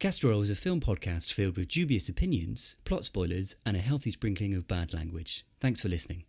Castor is a film podcast filled with dubious opinions, plot spoilers, and a healthy sprinkling of bad language. Thanks for listening.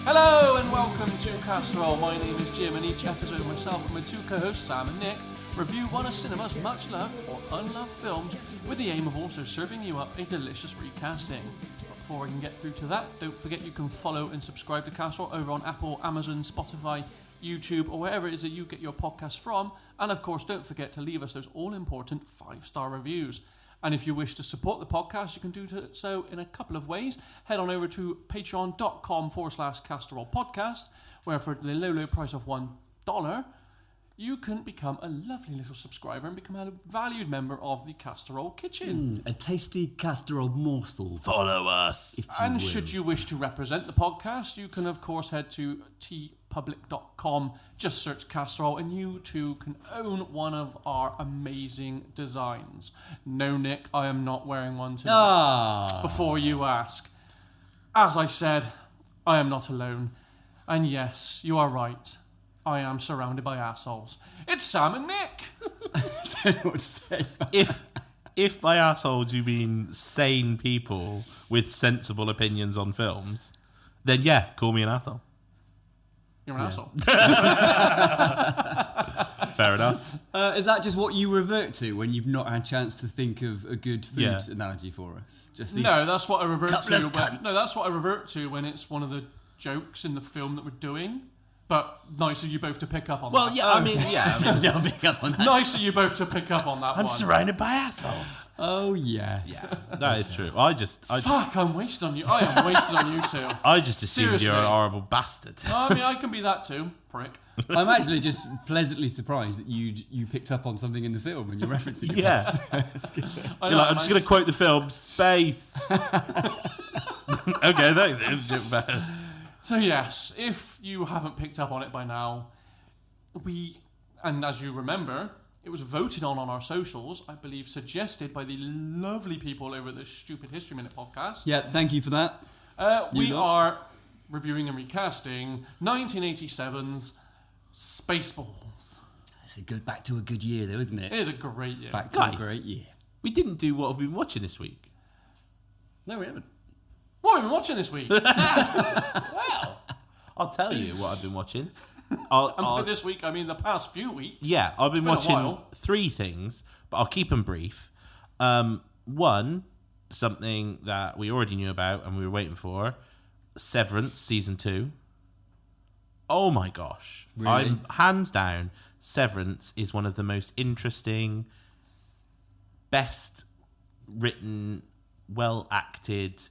Hello and welcome to Casserole. My name is Jim, and each episode myself and my two co-hosts Sam and Nick review one of cinema's much loved or unloved films with the aim of also serving you up a delicious recasting. Before I can get through to that, don't forget you can follow and subscribe to Casserole over on Apple, Amazon, Spotify, YouTube, or wherever it is that you get your podcast from. And of course, don't forget to leave us those all-important 5-star reviews. And if you wish to support the podcast, you can do so in a couple of ways. Head on over to patreon.com/Casserole podcast, where for the low price of $1, you can become a lovely little subscriber and become a valued member of the Casserole Kitchen. A tasty casserole morsel. Follow us. And should you wish to represent the podcast, you can of course head to tpublic.com, just search Casserole, and you too can own one of our amazing designs. No, Nick, I am not wearing one tonight. Before you ask. As I said, I am not alone. And yes, you are right. I am surrounded by assholes. It's Sam and Nick. I don't know what to say. If by assholes you mean sane people with sensible opinions on films, then yeah, call me an asshole. You're an asshole. Fair enough. Is that just what you revert to when you've not had a chance to think of a good food analogy for us? Just No, that's what I revert to. That's what I revert to when it's one of the jokes in the film that we're doing. But nice of you both to pick up on that. Well, yeah, I mean, I'll pick up on that. Nice of you both to pick up on that I'm one. surrounded by assholes. Oh, yeah. Yeah, that is true. Fuck, I'm wasted on you. I am wasted on you two. I just assumed Seriously. you're an horrible bastard. I mean, I can be that too, prick. I'm actually just pleasantly surprised that you picked up on something in the film when you're referencing it. Yeah. I know, I'm just going to quote the film, Space. Okay, thanks. So yes, if you haven't picked up on it by now, and as you remember, it was voted on our socials, I believe suggested by the lovely people over at the Stupid History Minute podcast. Yeah, thank you for that. We are reviewing and recasting 1987's Spaceballs. It's back to a good year though, isn't it? It is a great year. Back to a great year. We didn't do what we've been watching this week. No, we haven't. What have we been watching this week? Well, I'll tell you what I've been watching. By this week, I mean the past few weeks. Yeah, I've been It's been a watching while. 3 things, but I'll keep them brief. One, something that we already knew about and we were waiting for, Severance Season 2. Oh my gosh. Really? I'm hands down, Severance is one of the most interesting, best written, well acted,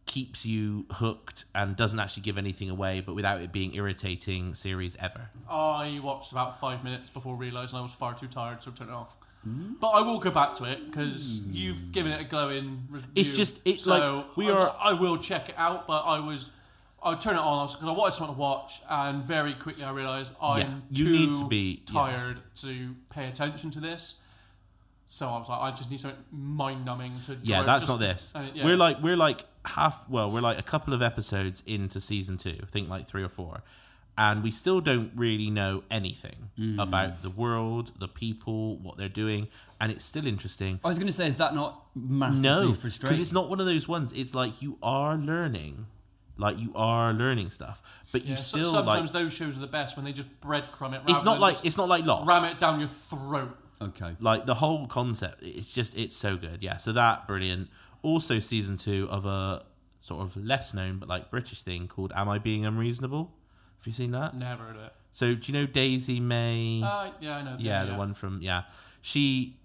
keeps you hooked and doesn't actually give anything away, but without it being irritating series ever. I watched about 5 minutes before realising I was far too tired, so I turned it off. But I will go back to it because you've given it a glowing review. I will check it out, but I turn it on because I wanted something to watch, and very quickly I realised I'm too tired to pay attention to this. So I was like, I just need something mind-numbing to. Yeah, that's not this. We're like a couple of episodes into season 2. I think like 3 or 4, and we still don't really know anything about the world, the people, what they're doing, and it's still interesting. I was going to say, is that not massively frustrating? Because it's not one of those ones. It's like you are learning stuff, but you still sometimes those shows are the best when they just breadcrumb it. It's not like Lost. Ram it down your throat. Okay. Like the whole concept, it's so good. Yeah, so that brilliant. Also, season 2 of a sort of less known but like British thing called Am I Being Unreasonable? Have you seen that? Never heard of it. So do you know Daisy May? Yeah, I know. The one from She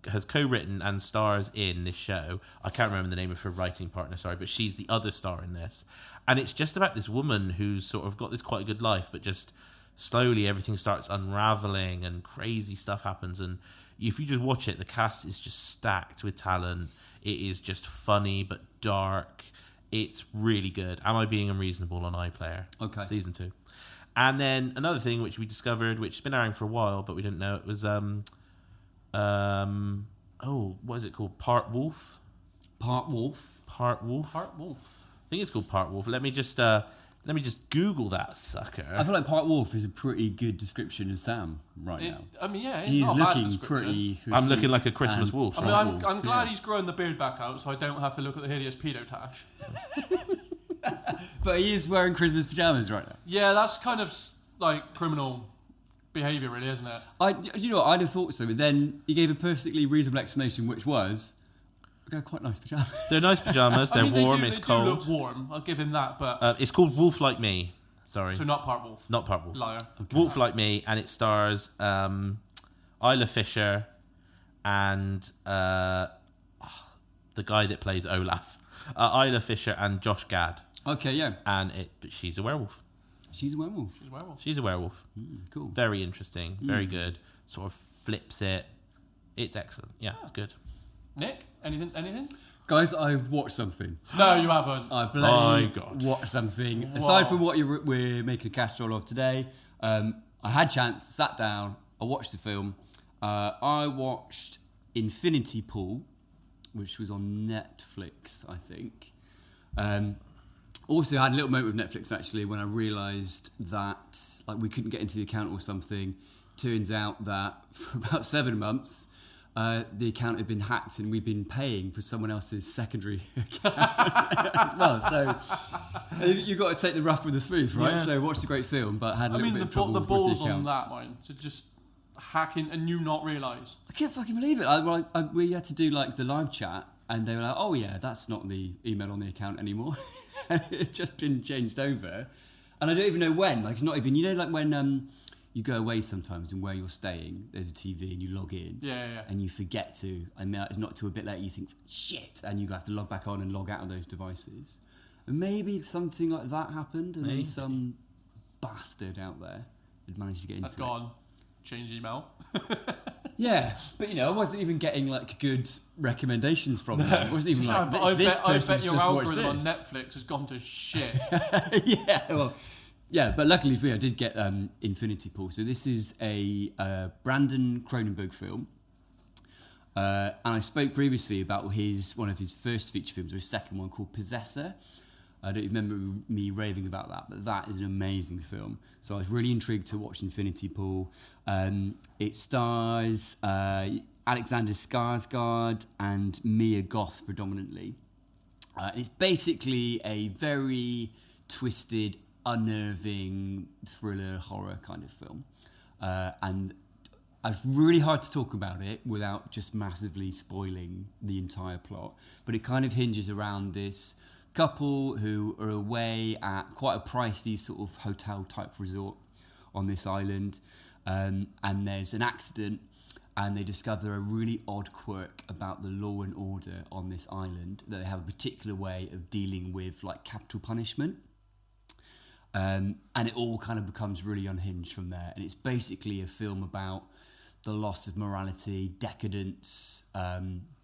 has co-written and stars in this show. I can't remember the name of her writing partner, sorry, but she's the other star in this. And it's just about this woman who's sort of got this quite a good life, but just slowly everything starts unraveling and crazy stuff happens. And if you just watch it, the cast is just stacked with talent. It is just funny but dark. It's really good. Am I Being Unreasonable on iPlayer? Okay. Season 2. And then another thing which we discovered, which has been airing for a while, but we didn't know it was what is it called? Part Wolf. Part Wolf. Part Wolf. I think it's called Part Wolf. Let me just Google that sucker. I feel like Part Wolf is a pretty good description of Sam now. I mean, yeah, He's not a bad looking description. pretty. I'm looking like a Christmas wolf. I mean, I'm glad he's growing the beard back out, so I don't have to look at the hideous pedo tash. But he is wearing Christmas pajamas right now. Yeah, that's kind of like criminal behaviour, really, isn't it? You know what, I'd have thought so, but then he gave a perfectly reasonable explanation, which was, they're quite nice pajamas. They're nice pajamas. They're warm. It's cold. They do look warm. I'll give him that, but it's called Wolf Like Me. Sorry. So not Part Wolf. Not Part Wolf. Liar. Okay. Wolf Like Me, and it stars Isla Fisher and the guy that plays Olaf. Isla Fisher and Josh Gad. Okay, yeah. And she's a werewolf. She's a werewolf. She's a werewolf. Cool. Very interesting. Very good. Sort of flips it. It's excellent. Yeah, it's good. Nick, anything? Guys, I've watched something. No, you haven't. I bloody God. watched something. Wow. Aside from what we're making a casserole of today, I had chance, sat down, I watched the film. I watched Infinity Pool, which was on Netflix, I think. Also had a little moment with Netflix, actually, when I realised that we couldn't get into the account or something. Turns out that for about 7 months, the account had been hacked and we'd been paying for someone else's secondary account as well. So you've got to take the rough with the smooth, right? Yeah. So watched a great film, but had a little bit of trouble the with balls the account. on that, man, to just hack in and you not realise. I can't fucking believe it. We had to do the live chat, and they were like, "Oh yeah, that's not the email on the account anymore." It had just been changed over, and I don't even know when. It's not even when you go away sometimes and where you're staying, there's a TV and you log in, Yeah. and you forget to, and it's not till a bit later you think shit, and you have to log back on and log out of those devices. And maybe something like that happened, and then some bastard out there had managed to get into That's gone. Change email. Yeah, but I wasn't even getting good recommendations from them. It wasn't even I this person's bet your just watched algorithm this. on Netflix has gone to shit. But luckily for me, I did get Infinity Pool. So this is a Brandon Cronenberg film. And I spoke previously about one of his first feature films, or his second one, called Possessor. I don't remember me raving about that, but that is an amazing film. So I was really intrigued to watch Infinity Pool. It stars Alexander Skarsgård and Mia Goth predominantly. It's basically a very twisted, unnerving thriller horror kind of film. And it's really hard to talk about it without just massively spoiling the entire plot. But it kind of hinges around this couple who are away at quite a pricey sort of hotel type resort on this island, and there's an accident, and they discover a really odd quirk about the law and order on this island, that they have a particular way of dealing with capital punishment, and it all kind of becomes really unhinged from there. And it's basically a film about the loss of morality, decadence.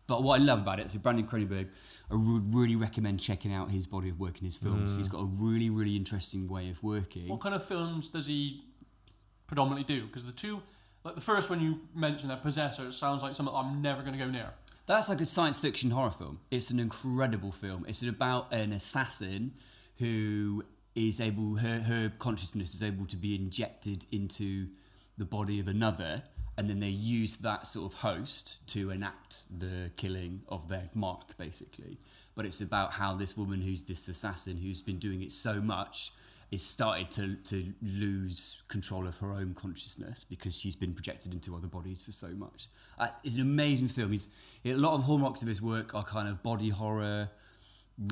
But what I love about it, so Brandon Cronenberg, I would really recommend checking out his body of work in his films. He's got a really, really interesting way of working. What kind of films does he predominantly do? Because the first one you mentioned, that Possessor, it sounds like something I'm never going to go near. That's like a science fiction horror film. It's an incredible film. It's about an assassin who is able, her consciousness is able to be injected into the body of another, and then they use that sort of host to enact the killing of their mark, basically. But it's about how this woman, who's this assassin, who's been doing it so much, is started to lose control of her own consciousness because she's been projected into other bodies for so much. It's an amazing film. A lot of hallmarks of his work are kind of body horror,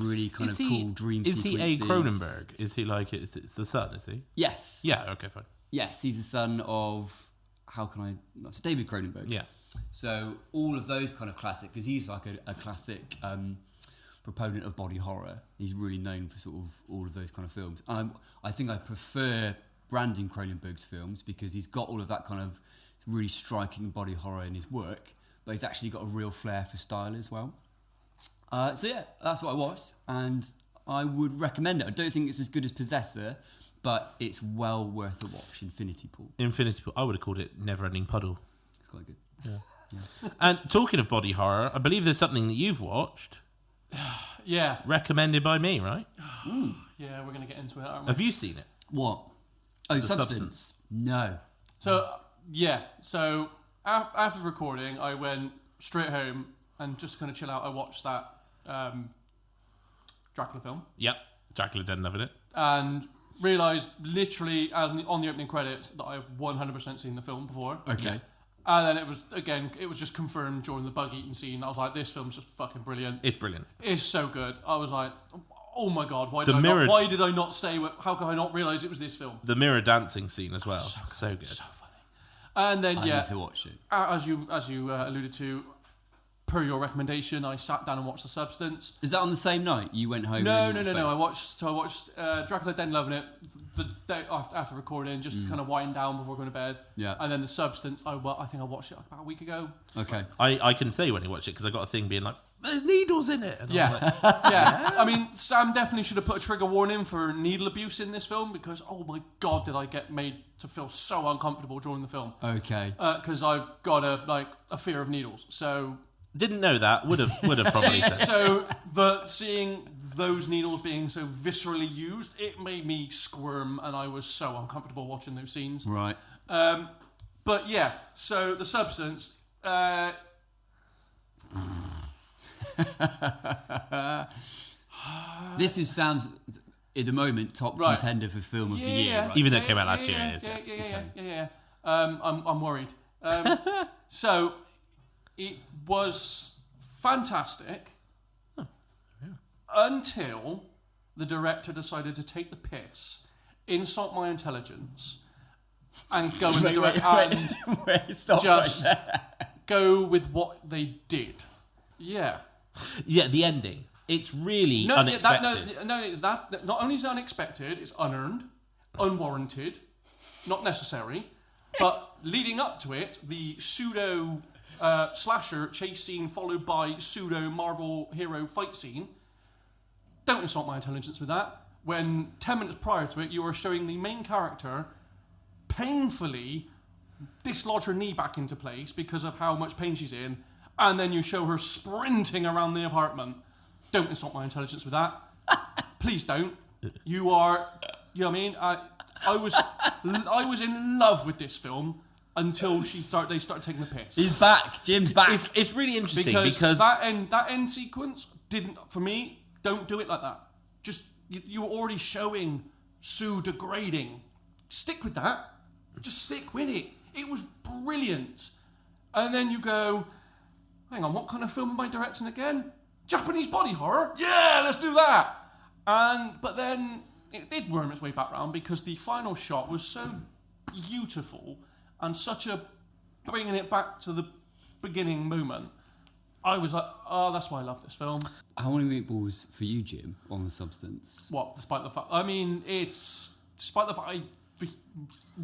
really kind of cool dream sequences. Is he a Cronenberg? Is he it's the son, is he? Yes. Yeah, okay, fine. Yes, he's the son of... It's David Cronenberg. Yeah. So all of those kind of classic, because he's like a classic proponent of body horror. He's really known for sort of all of those kind of films. I think I prefer Brandon Cronenberg's films because he's got all of that kind of really striking body horror in his work, but he's actually got a real flair for style as well. So yeah, that's what I watched, and I would recommend it. I don't think it's as good as Possessor, but it's well worth a watch. Infinity Pool. Infinity Pool. I would have called it Never Ending Puddle. It's quite good. Yeah. And talking of body horror, I believe there's something that you've watched. Yeah. Recommended by me, right? Yeah, we're going to get into it, aren't we? Have you seen it? What? Oh, Substance. No. So, yeah. So, after recording, I went straight home and just kind of chill out. I watched that Dracula film. Yep. Dracula Dead and Loving It. And realised literally on the opening credits that I've 100% seen the film before. Okay. And then it was just confirmed during the bug eating scene. I was like, this film's just fucking brilliant. It's brilliant. It's so good. I was like, oh my god, why The did mirror- I not say, how could I not realise it was this film? The mirror dancing scene as well. So good. So funny. And then, I need to watch it. as you alluded to, per your recommendation, I sat down and watched The Substance. Is that on the same night you went home? No. I watched Dracula Dead and Loving It the day after recording, just to kind of wind down before going to bed. Yeah. And then The Substance, I think I watched it about a week ago. Okay. I can tell you when you watch it because I got a thing being like, there's needles in it. And I was like, Yeah. I mean, Sam definitely should have put a trigger warning for needle abuse in this film because, oh my god, did I get made to feel so uncomfortable during the film. Okay. Because I've got a fear of needles. So... didn't know that. Would have probably said. So seeing those needles being so viscerally used, it made me squirm, and I was so uncomfortable watching those scenes. Right. But yeah, so The Substance. This is Sam's, at the moment, top Right. contender for film of the year. Right? Even though it came out last year, it is. Yeah. I'm worried. So it was fantastic until the director decided to take the piss, insult my intelligence, and go in the Wait, stop just right there. go with what they did. Yeah. Yeah, the ending. It's really unexpected. That not only is it unexpected, it's unearned, unwarranted, not necessary. But leading up to it, the pseudo slasher chase scene followed by pseudo Marvel hero fight scene. Don't insult my intelligence with that. When 10 minutes prior to it, you are showing the main character painfully dislodge her knee back into place because of how much pain she's in, and then you show her sprinting around the apartment. Don't insult my intelligence with that. Please don't. You are, you know what I mean? I was in love with this film until they started taking the piss. He's back. Jim's back. It's really interesting because that end sequence didn't, for me, don't do it like that. Just you were already showing Sue degrading. Stick with that. Just stick with it. It was brilliant. And then you go, hang on, what kind of film am I directing again? Japanese body horror? Yeah, let's do that. But then it did worm its way back around because the final shot was so beautiful and such a bringing it back to the beginning moment. I was like, oh, that's why I love this film. How many meatballs for you, Jim, on The Substance? What, despite the fact... I mean, despite the fact I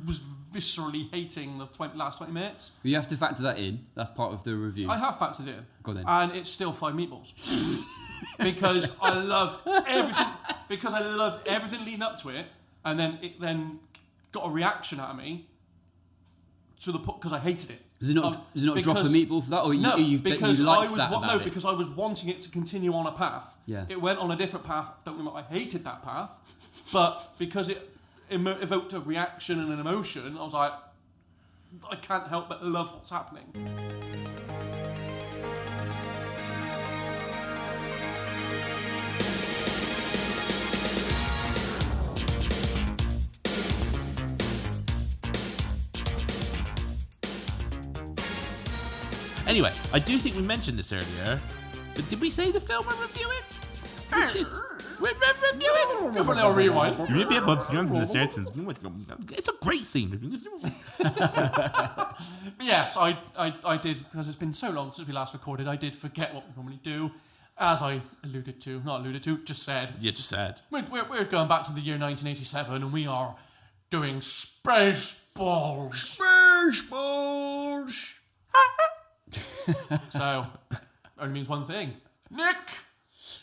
was viscerally hating the last 20 minutes. You have to factor that in. That's part of the review. I have factored it in. Go on then. And it's still 5 meatballs. because I loved everything. Because I loved everything leading up to it. And then it got a reaction out of me to the because I hated it. Does it not drop a meatball for that? Or no, because because I was wanting it to continue on a path. Yeah. It went on a different path. Don't know. I hated that path, but because it evoked a reaction and an emotion, I was like, I can't help but love what's happening. Anyway, I do think we mentioned this earlier, but did we say the film and review it? We did. We review it. Go for a little rewind. It's a great scene. Yes, I did, because it's been so long since we last recorded, I did forget what we normally do. As I just said. You just said. We're going back to the year 1987, and we are doing Spaceballs. Spaceballs! So, only means one thing. Nick,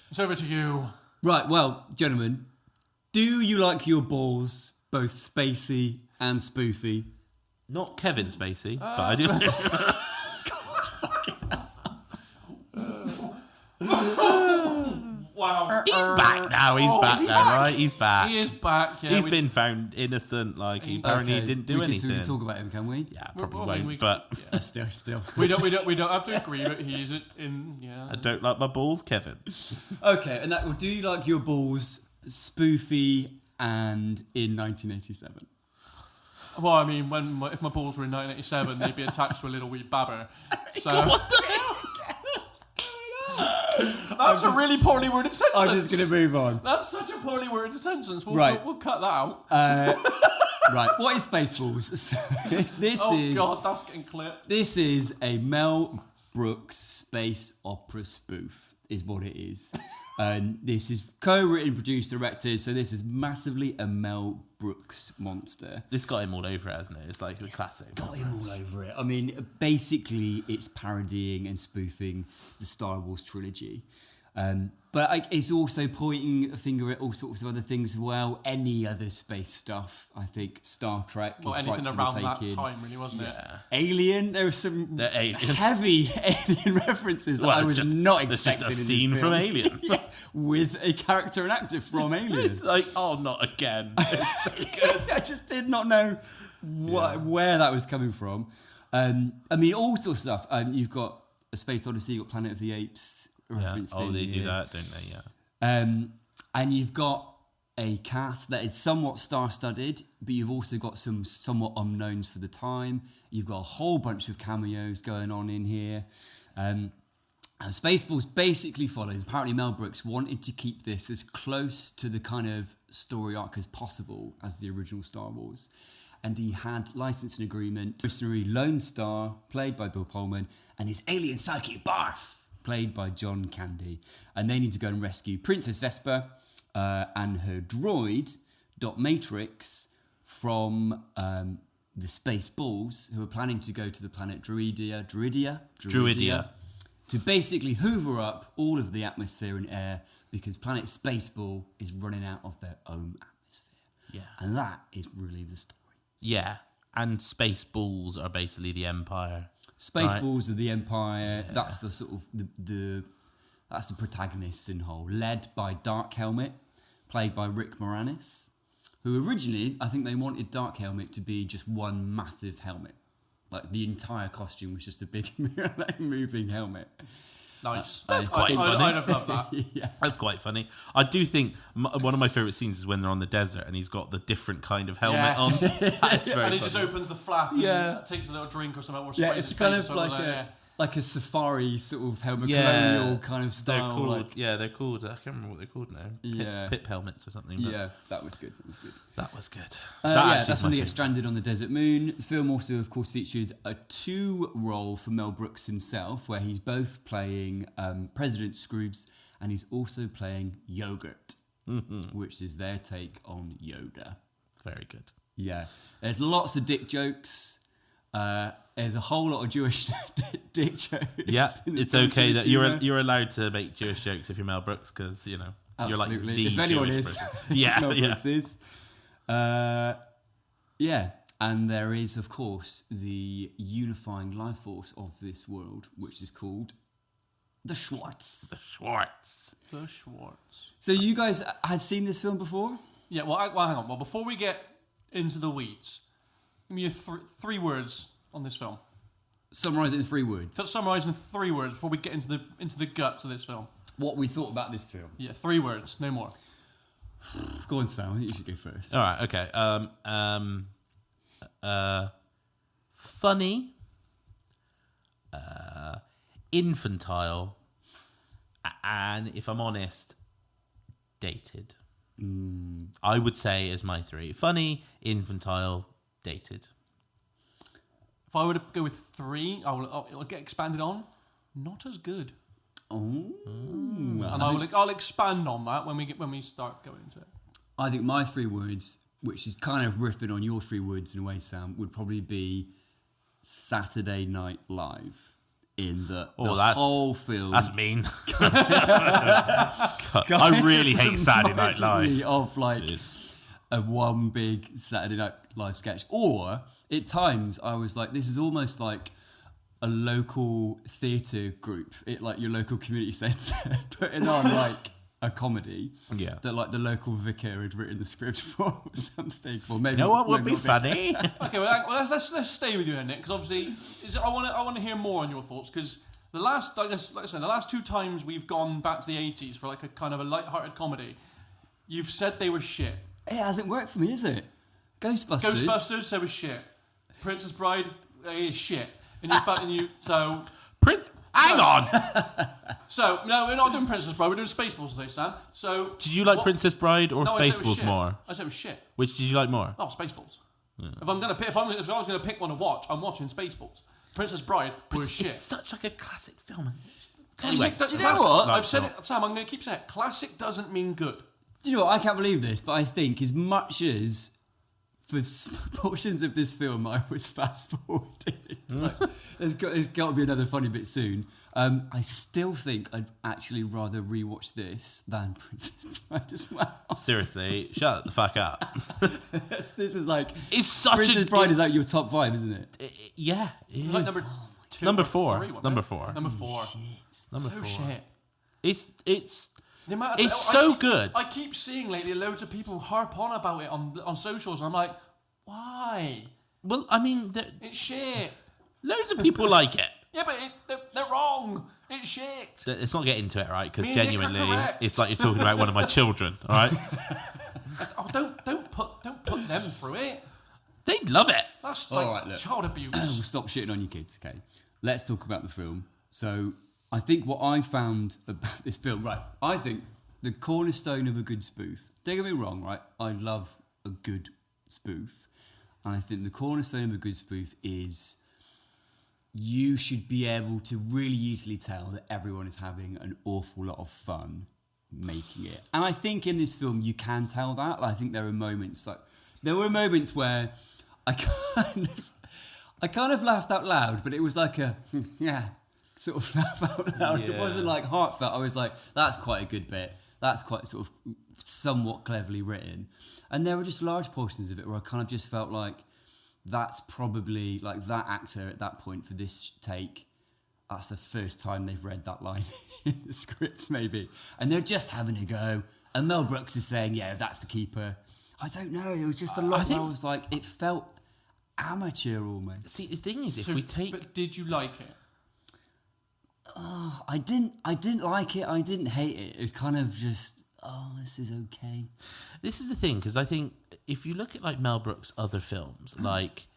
it's over to you. Right, well, gentlemen, do you like your balls both spacey and spoofy? Not Kevin Spacey, but I do. Wow. He's back now. He's back now, right? He's back. He is back. Yeah, He's been found innocent. Like he apparently didn't do anything. We can talk about him, can we? Yeah, probably Well, I mean, won't. But Still. We don't have to agree that he's in. Yeah. I don't like my balls, Kevin. Okay, and that. Well, do you like your balls spoofy and in 1987? Well, I mean, if my balls were in 1987, they'd be attached to a little wee babber. So What the hell? that's a really poorly worded sentence. I'm just going to move on. That's such a poorly worded sentence. We'll cut that out. Right, what is Spaceballs? So, God, that's getting clipped. This is a Mel Brooks space opera spoof, is what it is. And this is co-written, produced, directed, so this is massively a Mel Brooks monster. This got him all over it, hasn't it? It's like the classic. Got him all over it. I mean, basically, it's parodying and spoofing the Star Wars trilogy. But it's also pointing a finger at all sorts of other things as well. Any other space stuff, I think. Star Trek. Well, is anything right for around the that taking. time, really, wasn't it? Alien. There were some Alien. heavy alien references that I was not expecting. There's just a in scene this from film. Alien. Yeah, with a character and actor from Alien. It's like, oh, not again. It's so good. I just did not know where that was coming from. I mean, all sorts of stuff. You've got A Space Odyssey, you've got Planet of the Apes referenced Oh, in they do here. that, don't they? Yeah. And you've got a cast that is somewhat star-studded, but you've also got some somewhat unknowns for the time. You've got a whole bunch of cameos going on in here. And Spaceballs basically follows. Apparently, Mel Brooks wanted to keep this as close to the kind of story arc as possible as the original Star Wars. And he had licensing agreement. Mercenary Lone Star, played by Bill Pullman, and his alien sidekick Barf, played by John Candy. And they need to go and rescue Princess Vesper and her droid, Dot Matrix, from the Spaceballs, who are planning to go to the planet Druidia, to basically hoover up all of the atmosphere and air because planet Spaceball is running out of their own atmosphere. Yeah. And that is really the story. Yeah. And Spaceballs are basically the Empire. Spaceballs are the Empire. Yeah. That's the sort of that's the protagonist in whole, led by Dark Helmet, played by Rick Moranis, who originally, I think they wanted Dark Helmet to be just one massive helmet. Like the entire costume was just a big moving helmet. Nice. That's quite funny. I'd have loved that. Yeah. That's quite funny. I do think one of my favourite scenes is when they're on the desert and he's got the different kind of helmet on. That's very And he funny. just opens the flap and takes a little drink or something. Or sprays It's his kind face of or something like a safari sort of helmet, Yeah. colonial kind of They're style. called, they're called, I can't remember what they're called now. Yeah. Pip helmets or something. But Yeah, that was good. That was good. That was good. That's when they get stranded on the desert moon. The film also, of course, features a 2 role for Mel Brooks himself, where he's both playing President Scrooge and he's also playing Yogurt, which is their take on Yoda. Very good. Yeah. There's lots of dick jokes. There's a whole lot of Jewish dick jokes. Yeah, in the it's film, okay Jewish that humour. you're allowed to make Jewish jokes if you're Mel Brooks because, you know, Absolutely. you're like the if anyone Jewish is, person. Yeah, Mel yeah. Brooks is. Yeah, and there is, of course, the unifying life force of this world, which is called the Schwartz. Schwartz. The Schwartz. So you guys had seen this film before? Yeah, well, hang on. Well, before we get into the weeds, give me your 3 words on this film. Summarise it in 3 words. Summarise in 3 words before we get into the guts of this film. What we thought about this film. Yeah, 3 words, no more. Go on, Sam. I think you should go first. All right, okay. Funny, infantile, and if I'm honest, dated. I would say as my 3. Funny, infantile, dated. If I were to go with 3, it'll get expanded on. Not as good. Oh. And I'll expand on that when we start going into it. I think my 3 words, which is kind of riffing on your 3 words in a way, Sam, would probably be Saturday Night Live. in the that's whole film. That's mean. I really hate Saturday Night Live. Of like a one big Saturday Night Live sketch. Or at times I was like, this is almost like a local theatre group, like your local community centre, putting on like a comedy that like the local vicar had written the script for or something. Or maybe, You know what would be funny? Okay, well, let's stay with you then, Nick, because obviously I want to hear more on your thoughts, because the last, like I said, the last 2 times we've gone back to the 80s for like a kind of a light-hearted comedy, you've said they were shit. It hasn't worked for me, is it? Ghostbusters said was shit. Princess Bride is shit. And you so. Hang on! So, no, we're not doing Princess Bride, we're doing Spaceballs today, Sam. So, Did you like Princess Bride or Spaceballs more? I said it was shit. Which did you like more? Oh, Spaceballs. Yeah. If I was going to pick one to watch, I'm watching Spaceballs. Princess Bride was shit. It's such like a classic film. Classic, do you know what? I've said it, Sam, I'm going to keep saying it. Classic doesn't mean good. Do you know what? I can't believe this, but I think as much as for portions of this film I was fast forwarding, like, there's got to be another funny bit soon. I still think I'd actually rather rewatch this than Princess Bride as well. Seriously, shut the fuck up. This is like, It's such Princess Bride is like your top 5, isn't it? Yeah, it It's is. like number 2 number or 4. 3, It's number 4. Number 4. Number So 4. shit. It's The amount It's so good. I keep seeing lately loads of people harp on about it on socials, and I'm like, why? well, I mean, It's shit. loads of people like it. Yeah, but they're wrong. It's shit. Let's not get into it, right? Because Me and Nick are genuinely, correct. it's like you're talking about one of my children. All right, Oh, don't put them through it. they love it. That's All like right, look. child We'll abuse. stop shitting on your kids, okay? Let's talk about the film. So I think what I found about this film, right, I think the cornerstone of a good spoof, don't get me wrong, right, I love a good spoof, and I think the cornerstone of a good spoof is you should be able to really easily tell that everyone is having an awful lot of fun making it. And I think in this film you can tell that. I think there were moments where I kind of laughed out loud, but it was like a yeah sort of laugh out loud. Yeah. It wasn't like heartfelt. I was like, that's quite a good bit. That's quite sort of somewhat cleverly written. And there were just large portions of it where I kind of just felt like that's probably like that actor at that point for this take. That's the first time they've read that line in the script, maybe. And they're just having a go. And Mel Brooks is saying, yeah, that's the keeper. I don't know. It was just a lot where I was like, it felt amateur almost. See, the thing is, But did you like it? I didn't like it. I didn't hate it. It was kind of just, this is okay. This is the thing, because I think if you look at like Mel Brooks' other films, like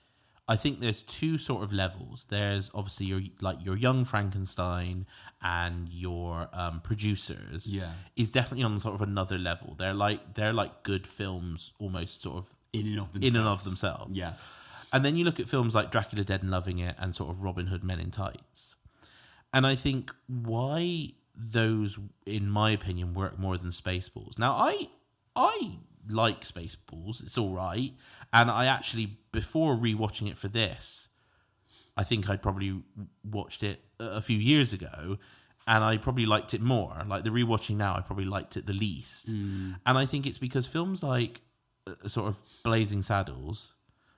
I think there's 2 sort of levels. There's obviously your Young Frankenstein and your Producers. Yeah. Is definitely on sort of another level. They're like good films, almost sort of In and of themselves. Yeah. And then you look at films like Dracula Dead and Loving It and sort of Robin Hood Men in Tights. And I think why those, in my opinion, work more than Spaceballs. Now, I like Spaceballs. It's all right. And I actually, before rewatching it for this, I think I'd probably watched it a few years ago, and I probably liked it more. Like the rewatching now, I probably liked it the least. And I think it's because films like sort of Blazing Saddles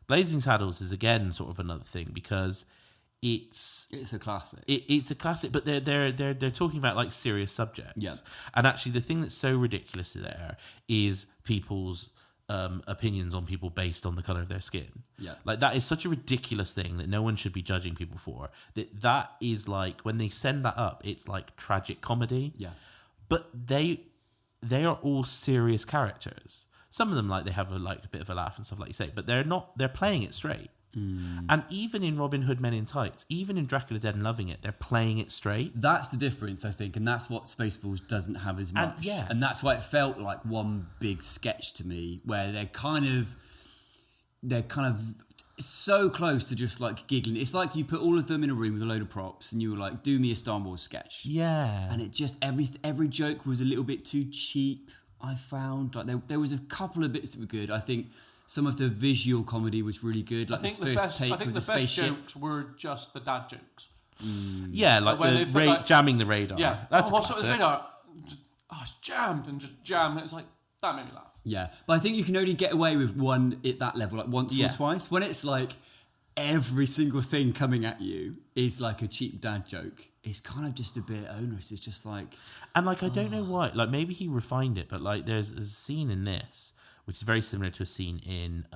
is again sort of another thing because it's a classic. It's a classic, but they're talking about like serious subjects. Yeah. And actually, the thing that's so ridiculous there is people's opinions on people based on the color of their skin. Yeah. Like that is such a ridiculous thing that no one should be judging people for. That is like when they send that up, it's like tragic comedy. Yeah. But they are all serious characters. Some of them like they have a bit of a laugh and stuff like you say, but they're playing it straight. And even in Robin Hood Men in Tights, even in Dracula Dead and Loving It, they're playing it straight. That's the difference, I think, and that's what Spaceballs doesn't have as much. And that's why it felt like one big sketch to me, where they're kind of so close to just like giggling. It's like you put all of them in a room with a load of props, and you were like, "Do me a Star Wars sketch." Yeah, and it just every joke was a little bit too cheap. I found like there was a couple of bits that were good. I think. Some of the visual comedy was really good. Like I think the first take with the spaceship. jokes were just the dad jokes. Yeah, like when the they feel like- jamming the radar. Yeah. That's what's this classic. radar? Oh, it's jammed and just jammed. It's like, that made me laugh. Yeah, but I think you can only get away with one at that level, like once Yeah. or twice. When it's like every single thing coming at you is like a cheap dad joke, it's kind of just a bit onerous. It's just like... And like, I don't know why. Like, maybe he refined it, but like, there's a scene in this which is very similar to a scene in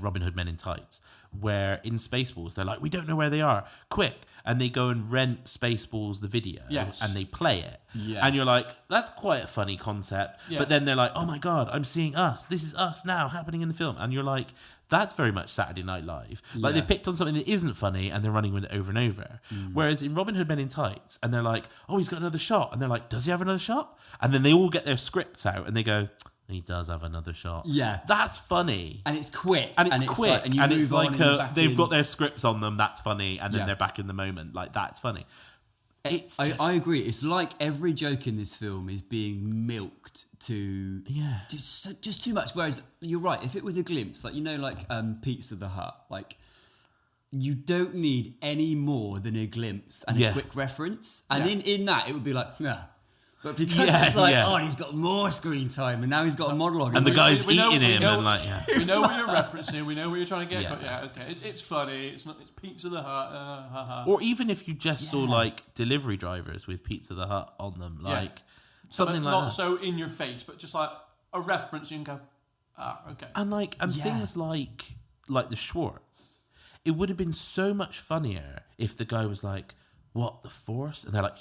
Robin Hood Men in Tights, where in Spaceballs they're like, we don't know where they are, quick, and they go and rent Spaceballs the video, Yes. and they play it, Yes. and you're like, that's quite a funny concept, Yeah. but then they're like, oh my god, I'm seeing us, this is us now happening in the film, and you're like, that's very much Saturday Night Live. Like, Yeah. they've picked on something that isn't funny and they're running with it over and over. Whereas in Robin Hood Men in Tights, and they're like, oh, he's got another shot, and they're like, does he have another shot? And then they all get their scripts out and they go, he does have another shot. Yeah. That's funny. And it's quick. And it's quick. Like, and you and move it's on like and you're back they've in. got their scripts on them, that's funny, and then Yeah. they're back in the moment. Like, that's funny. It's just, I agree. It's like every joke in this film is being milked to Yeah. just too much. Whereas you're right. If it was a glimpse, like like Pizza the Hut, like you don't need any more than a glimpse and Yeah. a quick reference. And Yeah. in that, it would be like, yeah. But because Yeah, it's like, yeah. oh, and he's got more screen time, and now he's got a monologue, and the guy's we know- eating we him, know- and like, yeah. We know what you're referencing. We know what you're trying to get. Yeah. But yeah, okay, it's funny. It's Pizza the Hut. Ha, ha. Or even if you just saw Yeah. like delivery drivers with Pizza the Hut on them, like something like not that. so in your face, but just like a reference. You can go, okay. And like, and Yeah. things like the Schwartz, it would have been so much funnier if the guy was like, "What, the Force?" And they're like,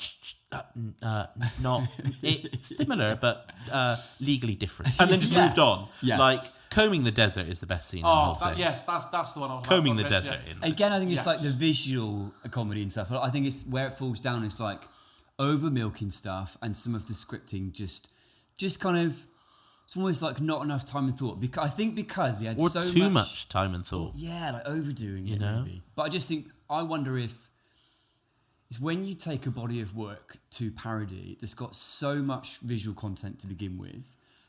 "Not it's similar, but legally different," and then just Yeah. moved on. Yeah. Like, combing the desert is the best scene in the whole thing. Yes, that's the one I was Combing about the to mention, desert yeah. in. Again, I think it's Yes. like the visual comedy and stuff. I think it's where it falls down. It's like over milking stuff, and some of the scripting just kind of. It's almost like not enough time and thought. Because I think because they had Or so too much time and thought. Yeah, like overdoing it. You know? Maybe. But I just think I wonder if it's when you take a body of work to parody that's got so much visual content to begin with,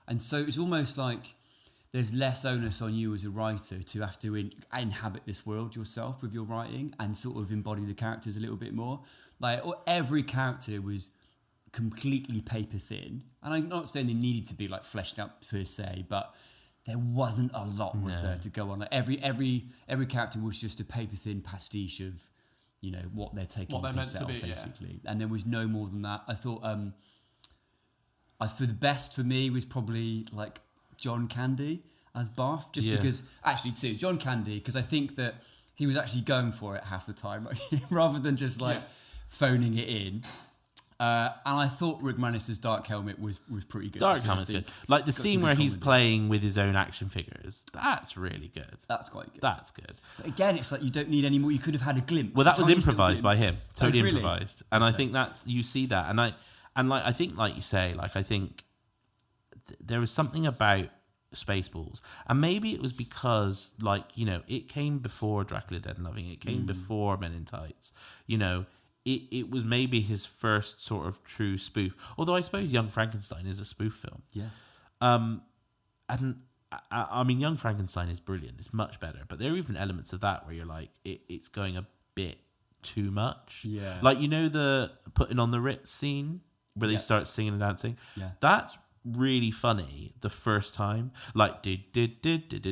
and so it's almost like there's less onus on you as a writer to have to inhabit this world yourself with your writing and sort of embody the characters a little bit more. Like every character was completely paper thin, and I'm not saying they needed to be like fleshed out per se, but there wasn't a lot there to go on. Like every character was just a paper thin pastiche of, you know, what they're taking What they're meant to themselves, be, yeah. basically. And there was no more than that. I thought for the best for me was probably like John Candy as Barth, just Yeah. because actually too John Candy, because I think that he was actually going for it half the time rather than just like phoning it in. And I thought Rick Moranis' Dark Helmet was pretty good. Dark actually. I Helmet's think good. Like the got scene some where good he's comedy. playing with his own action figures. That's really good. That's quite good. That's good. But again, it's like you don't need any more. You could have had a glimpse. Well, that was tiniest little improvised by him. glimpse. Totally Oh, really? improvised. And I think that's, you see that. And I think, like you say, like, I think there was something about Spaceballs. And maybe it was because, like, you know, it came before Dracula Dead and Loving. It came before Men in Tights. You know, it was maybe his first sort of true spoof. Although I suppose Young Frankenstein is a spoof film. Yeah. And I mean, Young Frankenstein is brilliant. It's much better. But there are even elements of that where you're like, it's going a bit too much. Yeah. Like, you know, the putting on the Ritz scene where they Yeah. start singing and dancing? Yeah. That's really funny the first time. Like, did.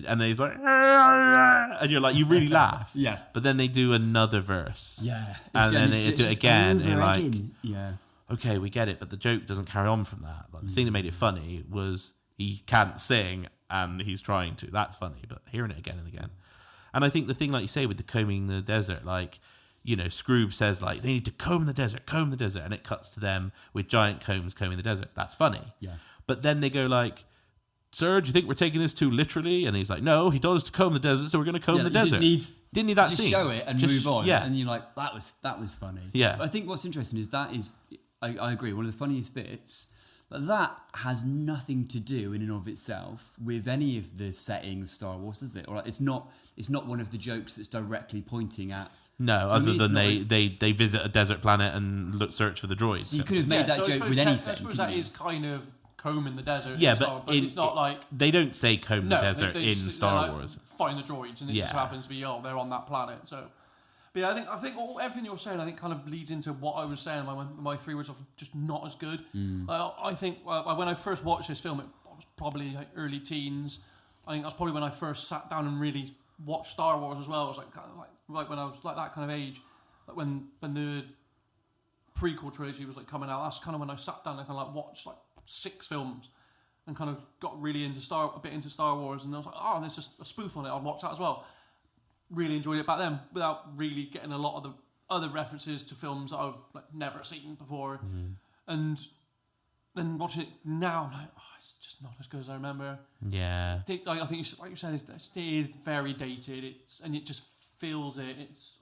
And they're like, and you're like, you really laugh. Yeah. But then they do another verse. Yeah. And then they do it again. And you're like, yeah. okay, we get it, but the joke doesn't carry on from that. Like, the thing that made it funny was he can't sing and he's trying to. That's funny, but hearing it again and again. And I think the thing, like you say, with the combing the desert, like, you know, Scrooge says, like, they need to comb the desert, and it cuts to them with giant combs combing the desert. That's funny. Yeah. But then they go like, sir, do you think we're taking this too literally? And he's like, no, he told us to comb the desert, so we're going to comb the desert. Didn't need that just scene. show it and Just- move on. Yeah. And you're like, that was funny. Yeah. But I think what's interesting is I agree, one of the funniest bits, but that has nothing to do in and of itself with any of the setting of Star Wars, does it? Or like, it's not one of the jokes that's directly pointing at. No, I other mean, it's than not they visit a desert planet and search for the droids. So you could have made that So I joke suppose with any I setting. suppose couldn't that you? is kind of comb in the desert. Yeah, in Star Wars, but it's not like they don't say comb the desert they in just- Star they're like Wars. fighting the droids, and it just Yeah. happens to be they're on that planet. So, but yeah, I think everything you're saying, I think, kind of leads into what I was saying. My 3 words of just not as good. I think when I first watched this film, it was probably like early teens. I think that's probably when I first sat down and really watched Star Wars as well. It was like kind of like right when I was like that kind of age, like when the prequel trilogy was like coming out. That's kind of when I sat down and kind of like watched like 6 films and kind of got really into a bit into Star Wars, and I was like, oh, there's just a spoof on it. I'd watch that as well. Really enjoyed it back then, without really getting a lot of the other references to films that I've like never seen before. And then watching it now, I'm like, oh, it's just not as good as I remember. Yeah. I think like you said, it is very dated. And it just feels it. It's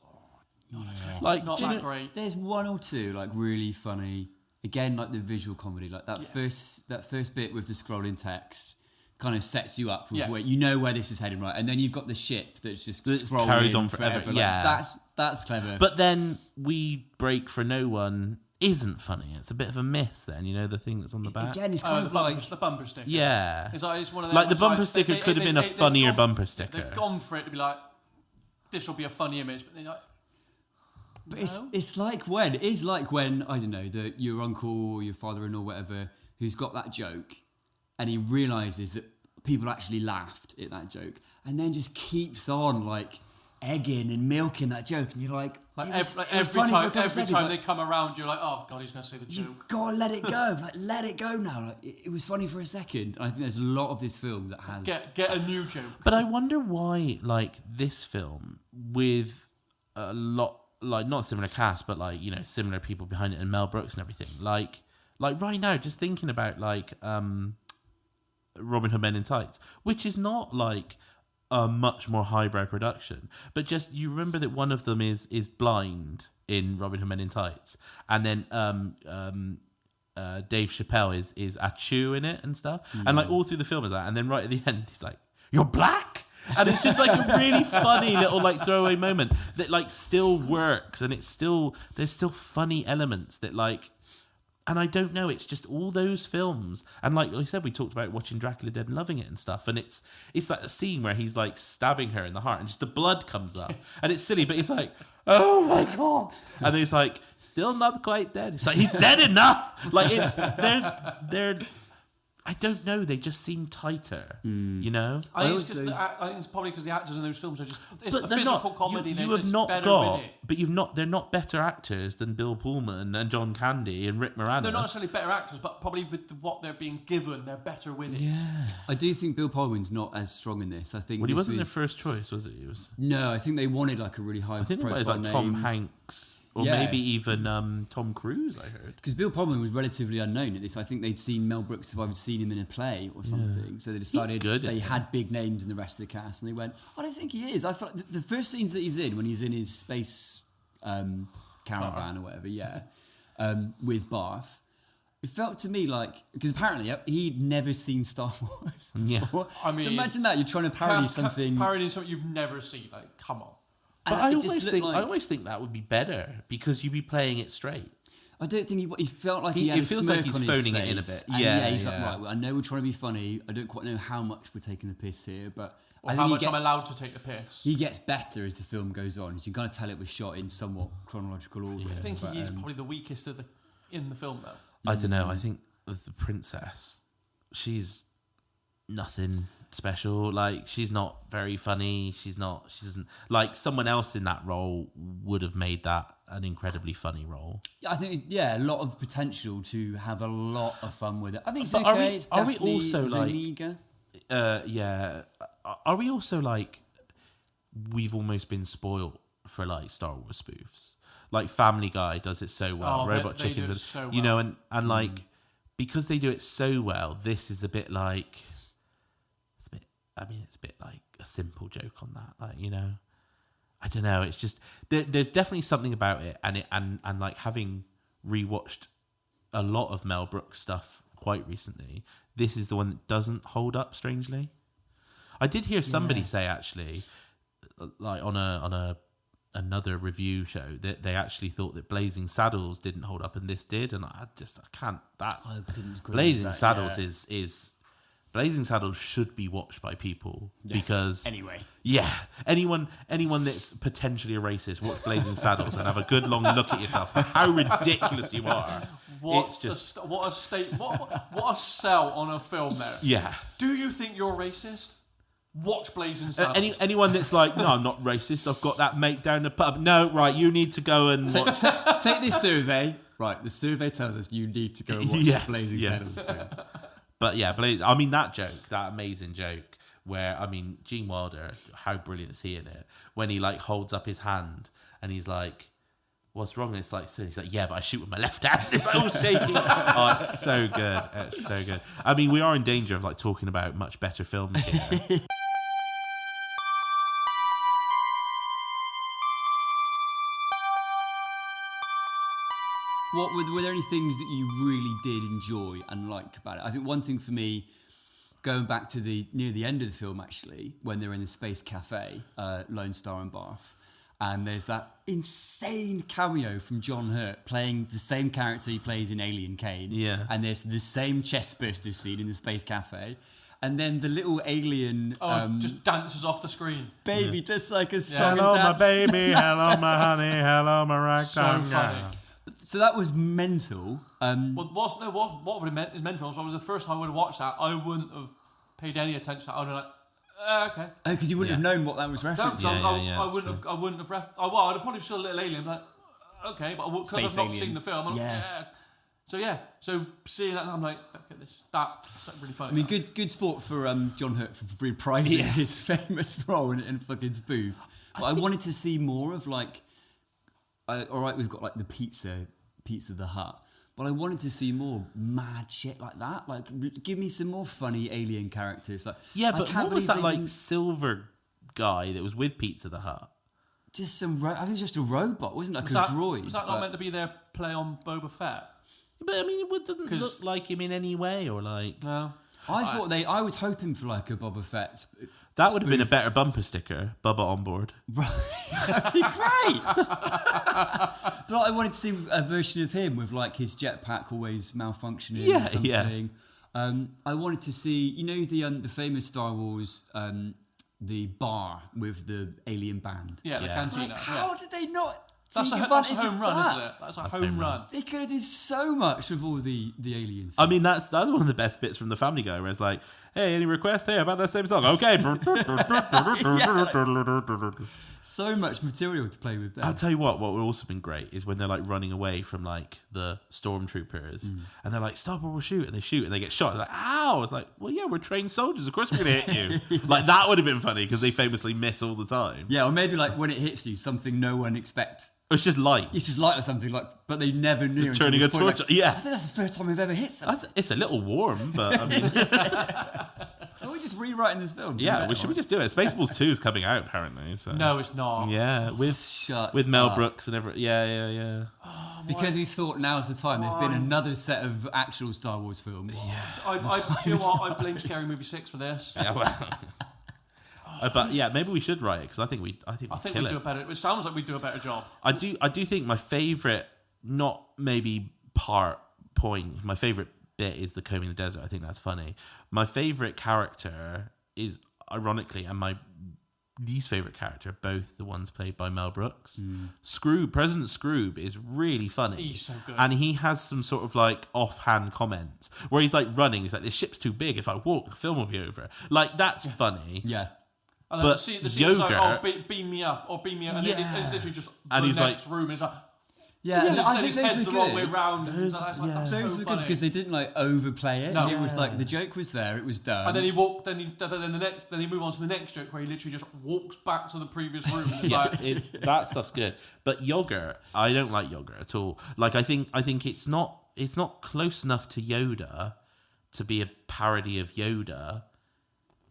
Like, not that great. There's one or two like really funny. Again, like the visual comedy, like that first bit with the scrolling text kind of sets you up with where you know where this is heading, right? And then you've got the ship that's just scrolling carries on forever. Like, Yeah, that's clever. But then We Break for No One isn't funny. It's a bit of a miss. Then the thing that's on the back. Again, it's kind of like the bumper sticker. Yeah, it's one of them like the ones, bumper sticker could have been a funnier bumper sticker. They've gone for it to be like, this will be a funny image, but they're like. But it's like when I don't know your uncle or your father-in-law or whatever who's got that joke, and he realizes that people actually laughed at that joke, and then just keeps on like egging and milking that joke, and you're like every time they come around, you're like, oh god, he's going to say the joke. You've got to let it go, like let it go now. Like it was funny for a second. And I think there's a lot of this film that has get a new joke. But I wonder why, like this film with a lot. Like not similar cast, but like similar people behind it, and Mel Brooks and everything. Like right now, just thinking about like Robin Hood Men in Tights, which is not like a much more highbrow production, but just you remember that one of them is blind in Robin Hood Men in Tights, and then Dave Chappelle is Achu in it and stuff, and like all through the film is that, and then right at the end he's like, "You're black." And it's just like a really funny little like throwaway moment that like still works, and there's still funny elements that like, and I don't know, it's just all those films, and like I said, we talked about watching Dracula Dead and loving it and stuff, and it's like a scene where he's like stabbing her in the heart and just the blood comes up, and it's silly, but it's like, oh my god, and then it's like still not quite dead. It's like he's dead enough. Like it's they're. I don't know. They just seem tighter, I think it's probably because the actors in those films are just it's the physical comedy. You have not got, but they're not better actors than Bill Pullman and John Candy and Rick Moranis. They're not necessarily better actors, but probably with what they're being given, they're better with it. Yeah, I do think Bill Pullman's not as strong in this. I think well, he wasn't their first choice, was it? No, I think they wanted like a really high. I think they wanted like Tom Hanks. Or maybe even Tom Cruise, I heard. Because Bill Pullman was relatively unknown at this. I think they'd seen Mel Brooks, if I'd seen him in a play or something. Yeah. So they decided they had big names in the rest of the cast. And they went, I don't think he is. I thought the first scenes that he's in, when he's in his space caravan or whatever, with Barth, it felt to me like, because apparently he'd never seen Star Wars before. I mean, so imagine that, you're trying to parody something. Parodying something you've never seen. Like, come on. But I always think that would be better because you'd be playing it straight. I don't think he felt like he had a smirk like he's on his phoning face. it in a bit. And he's like, right, well, I know we're trying to be funny. I don't quite know how much we're taking the piss here, but I how think much I'm allowed to take the piss. He gets better as the film goes on. You can kind of tell it was shot in somewhat chronological order. I think he is probably the weakest in the film, though. I don't know. I think with the princess, she's nothing special. Like, she's not very funny. She doesn't like someone else in that role would have made that an incredibly funny role. I think a lot of potential to have a lot of fun with it. I think it's but okay. Are we also Zuniga. Are we also like we've almost been spoiled for like Star Wars spoofs? Like Family Guy does it so well. Robot they Chicken do it does, so well. you know, and like because they do it so well, this is a bit like it's a bit like a simple joke on that, like, you know. I don't know. It's just there's definitely something about it, and like having rewatched a lot of Mel Brooks stuff quite recently, this is the one that doesn't hold up. Strangely, I did hear somebody say actually, like on a another review show that they actually thought that Blazing Saddles didn't hold up and this did, and I can't. I couldn't agree Blazing with that, Saddles yeah. is Blazing Saddles should be watched by people because Anyway. yeah, anyone that's potentially a racist, watch Blazing Saddles and have a good long look at yourself. How ridiculous you are! What a sell on a film there. Yeah. Do you think you're racist? Watch Blazing Saddles. Anyone that's like, no, I'm not racist. I've got that mate down the pub. No, right, you need to go and watch. Take this survey. Right, the survey tells us you need to go watch Yes, Blazing yes. Saddles. But yeah, I mean, that joke, that amazing joke where, I mean, Gene Wilder, how brilliant is he in it? When he like holds up his hand and he's like, what's wrong? And it's like, so he's like, yeah, but I shoot with my left hand. It's like all shaking. Oh, it's so good. It's so good. I mean, we are in danger of like talking about much better films here. Were there any things that you really did enjoy and like about it? I think one thing for me, going back to near the end of the film actually, when they're in the Space Cafe, Lone Star and Barth, and there's that insane cameo from John Hurt playing the same character he plays in Alien Kane. Yeah. And there's the same chest burster scene in the Space Cafe. And then the little alien just dances off the screen. baby just like a song Hello, and my dance. baby. Hello, my honey. Hello, my ragtime. So funny. So that was mental. Well, what would it is mental? So it was the first time I would have watched that. I wouldn't have paid any attention. I would have like, okay. Because you wouldn't have known what that was No, referencing. so Yeah, I wouldn't have I'd have probably seen a little alien. Like, okay, but because Space I've not alien. seen the film, I'm Yeah. So seeing that, I'm like, okay, that's really funny. I mean, good sport for John Hurt for reprising his famous role in fucking Spoof. But I wanted to see more of like, all right, we've got like the Pizza the Hut, but I wanted to see more mad shit like that. Like, give me some more funny alien characters. Like, Yeah, I but can't what was believe that they like didn't- silver guy that was with Pizza the Hut? Just some. I think it was just a robot, wasn't it? Like was a that, droid. was that not meant to be their play on Boba Fett? But I mean, it didn't 'Cause- look like him in any way, or like No. I was hoping for like a Boba Fett. that would have been a spoof. better bumper sticker. Bubba on board. That'd be great. But I wanted to see a version of him with like his jetpack always malfunctioning Yeah, or something. yeah. I wanted to see, you know, the famous Star Wars, the bar with the alien band. Yeah, the Yeah. cantina. Like, how did they not That's take a advantage home of run, that? isn't it? That's a That's home home run. run. They could have done so much with all the alien things. I mean, that's one of the best bits from the Family Guy, where it's like, "Hey, any requests? Hey, about that same song? Okay." So much material to play with there. I'll tell you what would also been great is when they're like running away from like the stormtroopers and they're like, stop or we'll shoot, and they shoot and they get shot. They're like, ow! It's like, well, yeah, we're trained soldiers. Of course we're going to hit you. Like, that would have been funny because they famously miss all the time. Yeah, or maybe like when it hits you, something no one expects. It's just light. It's just light or something, like, but they never knew. Just until turning this a point, torch. like, Yeah. I think that's the first time we've ever hit something. It's a little warm, but I mean, Are we just rewriting this film? yeah, should we just do it? Spaceballs 2 is coming out apparently. So. No, it's not. Yeah, Shut with Mel up. Brooks and everything. Yeah. Because he's thought now's the time. There's been another set of actual Star Wars films. Do you know what? I blame Scary Movie 6 for this. Yeah, well. But yeah, maybe we should write it because I think we I think kill we it. do a better. It sounds like we do a better job. I do think my favourite, not maybe point, my favourite bit is the combing the desert. I think that's funny. My favourite character is, ironically, and my least favourite character, both the ones played by Mel Brooks. President Scroob is really funny. He's so good. And he has some sort of like offhand comments where he's like running. He's like, this ship's too big. If I walk, the film will be over. Like, that's funny. Yeah. And then But the scene was like, Yogurt- beam me up, or beam me up. And Yeah. it's literally just And the he's next room. It's like, Yeah, and just I said think his those head's were the wrong way good. round. Those- That's yeah. that's Those so were funny. good because they didn't like overplay it. No. It was like the joke was there, it was done. And then he walked. Then they move on to the next joke where he literally just walks back to the previous room. And it's Yeah, like, that stuff's good. But yogurt, I don't like yogurt at all. Like, I think it's not close enough to Yoda to be a parody of Yoda.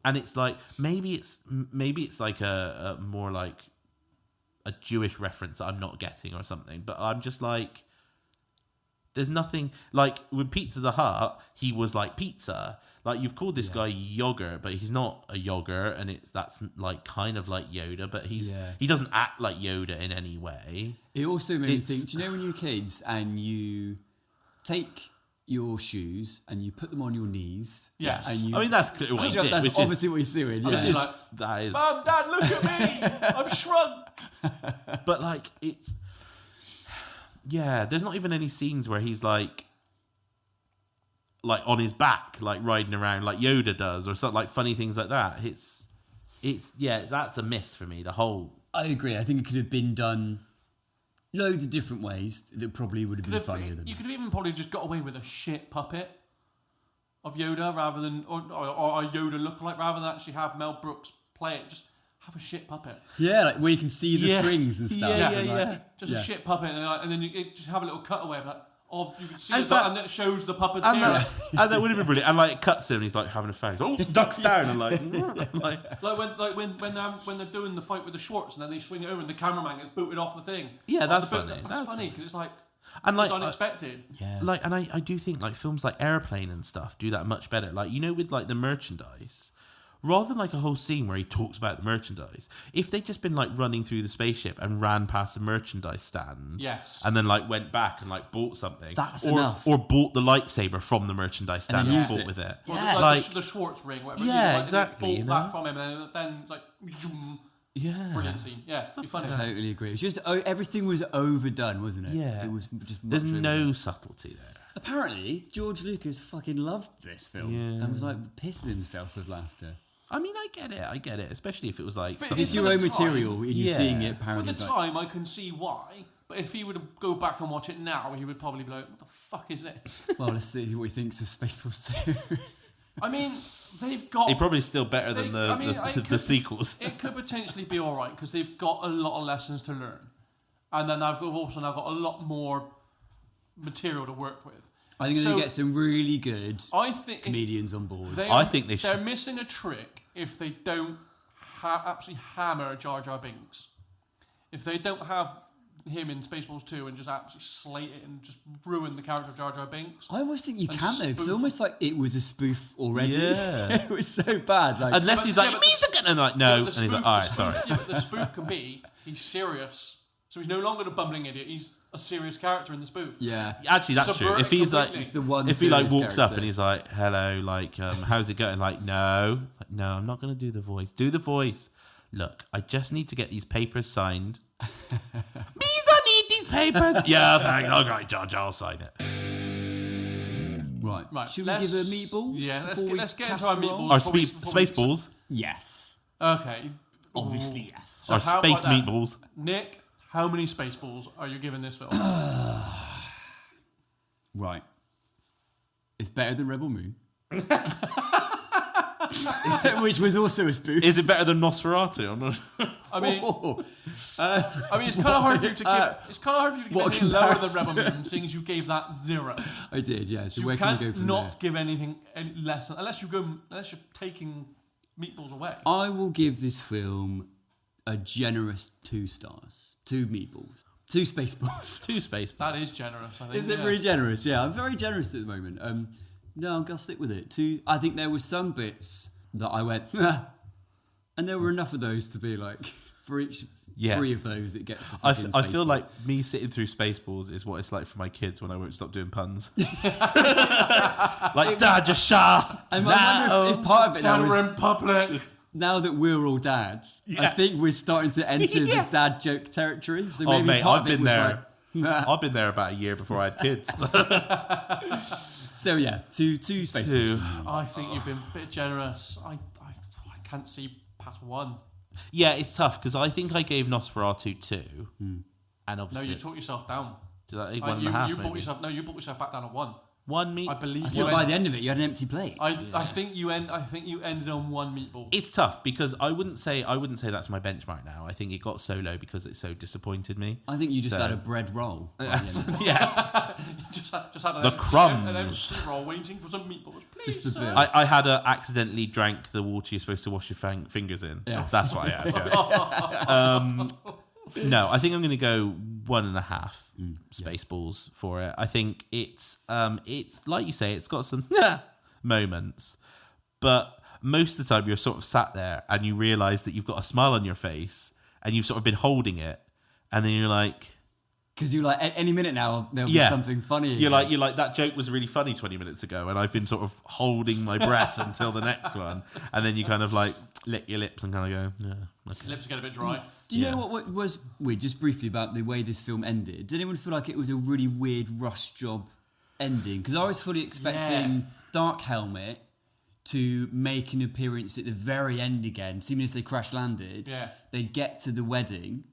And it's like maybe it's like a more like a Jewish reference that I'm not getting or something. But I'm just like, there's nothing like with Pizza the Hut. He was like pizza. Like, you've called this guy yogurt, but he's not a yogurt, and that's like kind of like Yoda, but he doesn't act like Yoda in any way. It also made me think, do you know when you're kids and you take your shoes and you put them on your knees? Yes. And you, I mean, that's clearly what he did. that's obviously what he's doing. Which Yeah. is like, That is... Mum, Dad, look at me! I've shrunk! But, like, it's... Yeah, there's not even any scenes where he's, like on his back, like, riding around like Yoda does, or something, like, funny things like that. It's that's a miss for me, the whole... I agree. I think it could have been done loads of different ways that probably would have been funnier than You that. could have even probably just got away with a shit puppet of Yoda rather than, or a Yoda lookalike, rather than actually have Mel Brooks play it. Just have a shit puppet. Yeah, like where you can see the Yeah. strings and stuff. Yeah, and yeah, like, yeah. Just a shit puppet, and then you just have a little cutaway of you can see In it, fact- and it shows the puppeteer. And that would have been brilliant. And, like, it cuts him, and he's, like, having a phase. Oh, ducks down, and, like... when they're doing the fight with the Schwartz, and then they swing it over, and the cameraman gets booted off the thing. Yeah, Off that's the boat. funny. That's funny because it's like And, like, it's unexpected. Yeah. Like, and I do think, like, films like Airplane and stuff do that much better. Like, you know, with, like, the merchandise, rather than, like, a whole scene where he talks about the merchandise, if they'd just been, like, running through the spaceship and ran past a merchandise stand, Yes. and then, like, went back and, like, bought something, That's or, enough. or bought the lightsaber from the merchandise stand then and used fought it. with it. Well, Yeah. like Like- the Schwartz ring, whatever. Yeah, like, exactly, Bought you that know? from him, and then like, zoom, Yeah. brilliant scene. Yeah, be funny. I totally agree. It's just everything was overdone, wasn't it? Yeah. It was just There's much no overdone. subtlety there. Apparently, George Lucas fucking loved this film Yeah. and was like pissing himself with laughter. I mean, I get it, especially if it was, like... If If it's for your the own time- material and you're Yeah. seeing it For parodied. the like- time, I can see why. But if he were to go back and watch it now, he would probably be like, "What the fuck is this?" Well, let's see what he thinks of Spaceballs 2. I mean, they've got. It's probably still better than They- I mean, the it could- sequels. It could potentially be all right because they've got a lot of lessons to learn, and then I've also now got a lot more material to work with. I think they're going So- to get some really good I think if comedians on board. I think they They're should- missing a trick if they don't absolutely hammer Jar Jar Binks. If they don't have him in Spaceballs 2 and just absolutely slate it and just ruin the character of Jar Jar Binks. I almost think you And can though, because spoof- almost like it was a spoof already. Yeah. It was so bad. Like, Unless But- he's yeah, like, but "Me's the- again," and I'm like, no, The and he's like, all right, sorry. Yeah, but the spoof can be he's serious, so he's no longer the bumbling idiot. He's a serious character in the spoof. yeah. Actually, that's true. Subvert If it he's like, completely. The one if he like serious walks up character. and he's like, "Hello, like, how's it going?" Like, no, I'm not gonna do the voice. Do the voice. Look, I just need to get these papers signed. Me's I need these papers. Yeah, thanks. All right, Jar Jar, I'll sign it. Right. Right, Should we give a meatballs? Yeah, before we let's get cast into our the roll? meatballs. Our Before we- Spaceballs, Yes. Okay. Obviously, yes. So our how about space that? meatballs. Nick, how many Spaceballs are you giving this film? Right. It's better than Rebel Moon. Except which was also a spoof. Is it better than Nosferatu? I'm not. I mean, Oh, it's kind of hard for you to give. It's kind of hard for you to give what a anything lower than comparison. Rebel Moon, seeing as you gave that 0. I did, yeah. So You where can can't we go from not there? give anything any less unless you're taking meatballs away. I will give this film a generous 2 stars. 2 meatballs. 2 Spaceballs. 2 Spaceballs. That is generous. I think. Is it yeah. really generous? Yeah, I'm very generous at the moment. No, I'm going to stick with it. 2, I think there were some bits that I went, and there were enough of those to be like, for each Yeah. 3 of those, it gets a I fucking feel Spaceball. like me sitting through Spaceballs is what it's like for my kids when I won't stop doing puns. Like, Dad, just shut. And I wonder if part of it now Dad, is, we're in public. now that we're all dads, I Yeah. think we're starting to enter Yeah. the dad joke territory. So Oh, maybe mate, part I've of it been was there. like, I've been there about a year before I had kids. so yeah, two Spaceballs. 2. I think you've been a bit generous. I can't see past 1. Yeah, it's tough because I think I gave Nosferatu 2, and No, obviously you talked yourself down. did I, 1 You and a half. brought maybe? yourself. No, you brought yourself back down to 1. 1 meat. I believe I you. thought by the end of it, you had an empty plate. I think you ended on 1 meatball. It's tough because I wouldn't say that's my benchmark now. I think it got so low because it so disappointed me. I think you just So- had a bread roll. by the end of it. Yeah, just had The crumbs. an empty roll waiting for some meatballs. Please, Just the sir. bit. I had accidentally drank the water you're supposed to wash your fingers in. Yeah. That's what I had. Yeah. No, I think I'm going to go 1.5 Spaceballs for it. I think it's like you say, it's got some moments, but most of the time you're sort of sat there and you realise that you've got a smile on your face and you've sort of been holding it, and then you're like... Because you're like, any minute now, there'll be something funny. You're like, that joke was really funny 20 minutes ago, and I've been sort of holding my breath until the next one. And then you kind of like lick your lips and kind of go, yeah. Okay. Lips get a bit dry. Do you know what was weird, just briefly, about the way this film ended? Did anyone feel like it was a really weird rush job ending? Because I was fully expecting Dark Helmet to make an appearance at the very end again, seeming as they crash landed. Yeah. They'd get to the wedding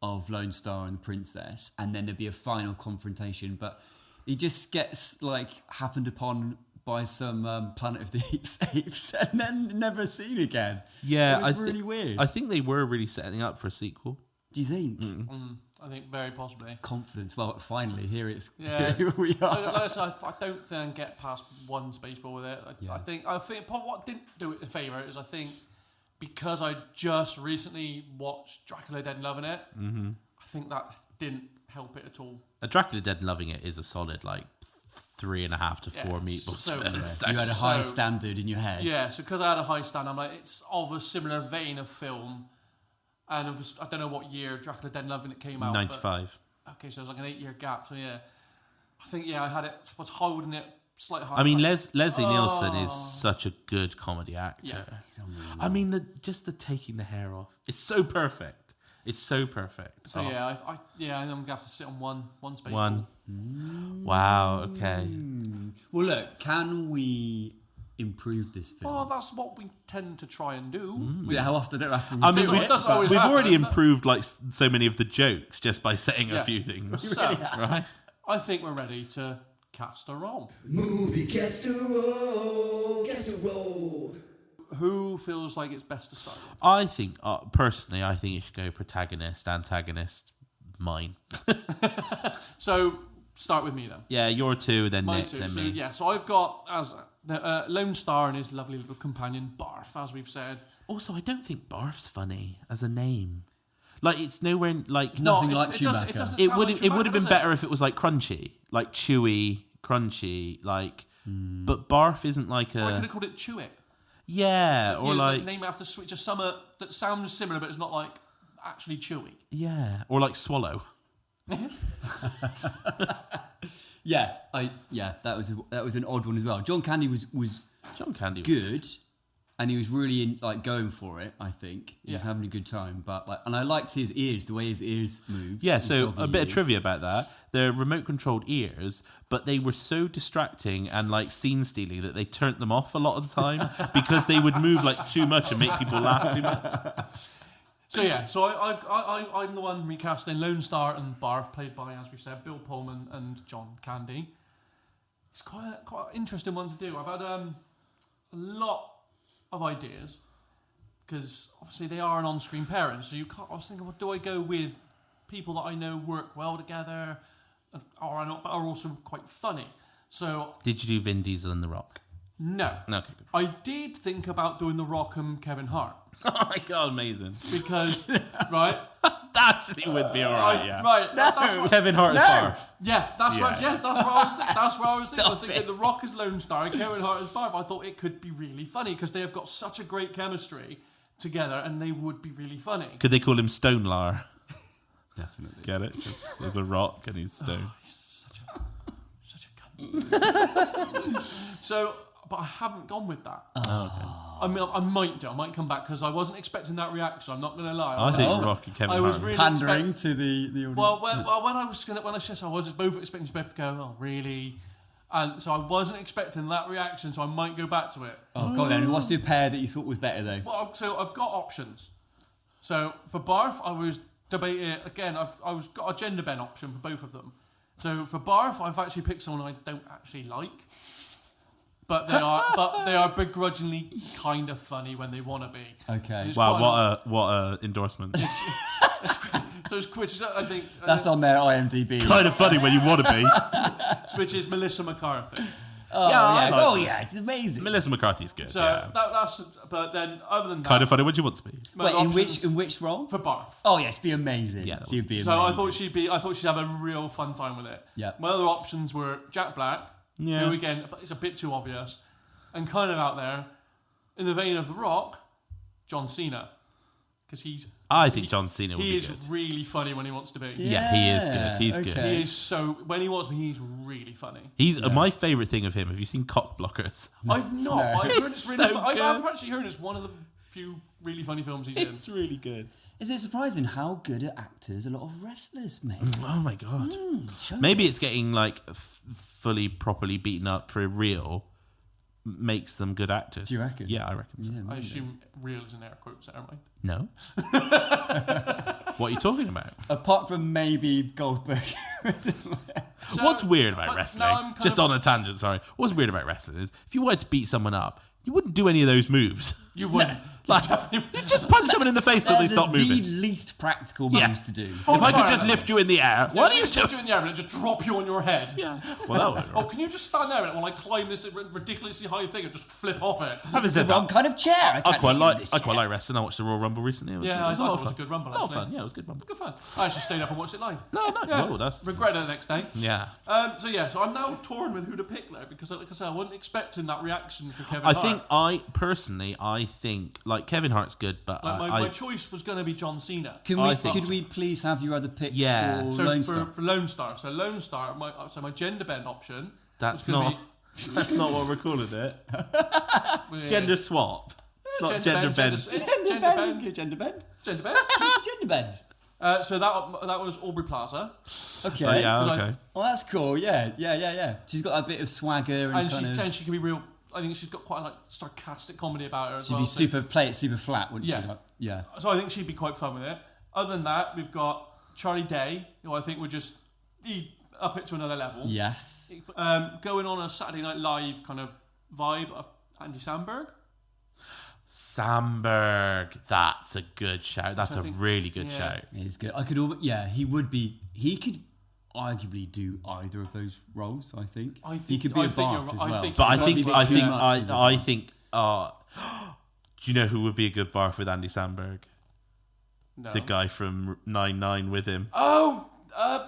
of Lone Star and the princess, and then there'd be a final confrontation, but he just gets like happened upon by some Planet of the Apes and then never seen again. Yeah, it was really weird. I think they were really setting up for a sequel. Do you think? I think very possibly. Confidence. Well, finally, here it's. Yeah, here we are. Like I said, I don't think I can get past one Spaceball with it. I think what didn't do it a favour is I think because I just recently watched Dracula Dead and Loving It, I think that didn't help it at all. A Dracula Dead and Loving It is a solid like 3.5 to 4 meatballs. So You had a high standard in your head. Yeah, so because I had a high standard, I'm like, it's of a similar vein of film. And I don't know what year Dracula Dead and Loving It came out. 95. Okay, so it was like an 8-year gap. So yeah, I think I had it. Was holding it slightly higher. I mean, Leslie Nielsen is such a good comedy actor. Yeah. I mean, the taking the hair off. It's so perfect. It's so perfect. So yeah, I'm gonna have to sit on one Spaceball. One. Wow. Okay. Well, look, can we improve this film? Well, that's what we tend to try and do. How often don't have to? I mean, it doesn't always we've happen, already but- improved like so many of the jokes just by saying a few things. So Right? I think we're ready to cast a role. Movie casserole, casserole. Who feels like it's best to start with? I think, personally, I think it should go protagonist, antagonist, mine. So start with me then. Yeah, your two, then Mine Nick, too. then So me. yeah, so I've got as the Lone Star and his lovely little companion Barf, as we've said. Also, I don't think Barf's funny as a name. Like, it's nowhere like nothing It's- like it doesn't- Chewbacca. doesn't it sound would like it would have Chewbacca, been does better it? if it was like crunchy, like chewy, crunchy, like. But Barf isn't like I could a have called it Chew It. or like name it after sweet, just summer that sounds similar, but it's not like actually chewy. or like Swallow. That was an odd one as well. John Candy was John Candy was good, and he was really going for it. I think he was Yeah. having a good time, and I liked his ears, the way his ears moved. Yeah, his so doggy a bit of ears. trivia about that. They're remote-controlled ears, but they were so distracting and like scene-stealing that they turned them off a lot of the time because they would move like too much and make people laugh too much. So yeah, so I'm the one recasting Lone Star and Barf, played by, as we said, Bill Pullman and John Candy. It's quite an interesting one to do. I've had a lot of ideas because obviously they are an on-screen pairing. So you can't. I was thinking, well, do I go with people that I know work well together, or not, but are also quite funny? So Did you do Vin Diesel and The Rock? no. Okay, good. I did think about doing The Rock and Kevin Hart Oh my god, amazing! because right. That actually would be alright. Yeah, Right, that's what, Kevin Hart is Barf. yeah, that's Yeah. right. Yes, that's what I was thinking. That's what I was thinking. I was Stop thinking it. The Rock is Lone Star and Kevin Hart is Barf. I thought it could be really funny because they have got such a great chemistry together, and they would be really funny. Could they call him Stonelar? Definitely. Get it? There's a rock and he's stone. Such a cunt. So, but I haven't gone with that. I mean, I might do. I might come back because I wasn't expecting that reaction. I'm not going to lie. I think was- it's Rock and Kevin I was Hart. really Pandering expect- to the audience. Well, when I was just both expecting you both to go, oh, really? And so I wasn't expecting that reaction, so I might go back to it. Oh, go on then. What's the pair that you thought was better though? Well, so I've got options. So for Barf, I was debating again. I've got a gender bend option for both of them. So for Barf, I've actually picked someone I don't actually like, but they are begrudgingly kind of funny when they want to be. Okay. It's Wow, quite what a endorsement! Those quiz, I think That's on their IMDb. Kind of funny when you want to be. which is Melissa McCarthy. Oh I yeah. like Yeah. It's amazing. Melissa McCarthy's good. So yeah. that's. But then other than that, Kind of funny when you want to be. my Wait, in options which role? for Barf? Oh yes, be amazing. Yeah, she'd be amazing. So I thought she'd have a real fun time with it. Yeah. My other options were Jack Black, Yeah. who again, it's a bit too obvious, and kind of out there, in the vein of The Rock, John Cena. Because I think John Cena would be he is good. really funny when he wants to be. Yeah, he is good. He's good. He is so... When he wants to be, he's really funny. He's my favourite thing of him. Have you seen Cock Blockers? I've not. I've heard it's really so funny. good. I've actually heard it's one of the few really funny films he's in. It's really good. Is it surprising how good at actors a lot of wrestlers make? Oh my god. Maybe it's getting like fully properly beaten up for real makes them good actors. Do you reckon? Yeah, I reckon so. I assume real is in air quotes there, right? No. What are you talking about? Apart from maybe Goldberg. What's weird about but wrestling? now I'm kind Just of- on a tangent, sorry. What's weird about wrestling is if you wanted to beat someone up, you wouldn't do any of those moves. You wouldn't. Like, you just punch someone in the face till they stop the moving. least practical Yeah. moves to do. If I could just lift you in the air, what are you just doing? in the air and it just drop you on your head? Yeah. Well, that Oh, can you just stand there while I climb this ridiculously high thing and just flip off it? Having The said wrong that, kind of chair. I quite like this I quite like wrestling. I watched the Royal Rumble recently. It was, Yeah, it was I a lot thought of it was fun. a good rumble, A lot of actually. fun. Yeah, it was a good rumble. Good fun. I actually stayed up and watched it live. No, Yeah. no, that's Regretted it the next day. yeah. So I'm now torn with who to pick there because, like I said, I wasn't expecting that reaction from Kevin I Hart. think I think like Kevin Hart's good, but Like my choice was going to be John Cena. Could we please have your other picks Yeah. for So Lone for, Star? for Lone Star, my gender bend option. that's was gonna not that's not what we're calling it. be, Gender swap. It's not gender bend. It's gender bend. Gender bend. Gender bend. Gender bend. So that was Aubrey Plaza, Okay. Oh, yeah, Like- okay. Oh, that's cool. Yeah. She's got a bit of swagger and and she can be real. I think she's got quite a like sarcastic comedy about her as she'd well. be so- play it super flat, wouldn't Yeah. she? Like, yeah. So I think she'd be quite fun with it. Other than that, we've got Charlie Day, who I think would just be up it to another level. Yes. Going on a Saturday Night Live kind of vibe of Andy Samberg. Samberg. That's a good shout. That's I a think- really good yeah. shout. He's good. He would be. He could arguably do either of those roles. I think. He could be a Barth as well. But I Might be think a bit I too think much as a I Barth. think do you know who would be a good barf with Andy Samberg? No. The guy from 9-9 with him.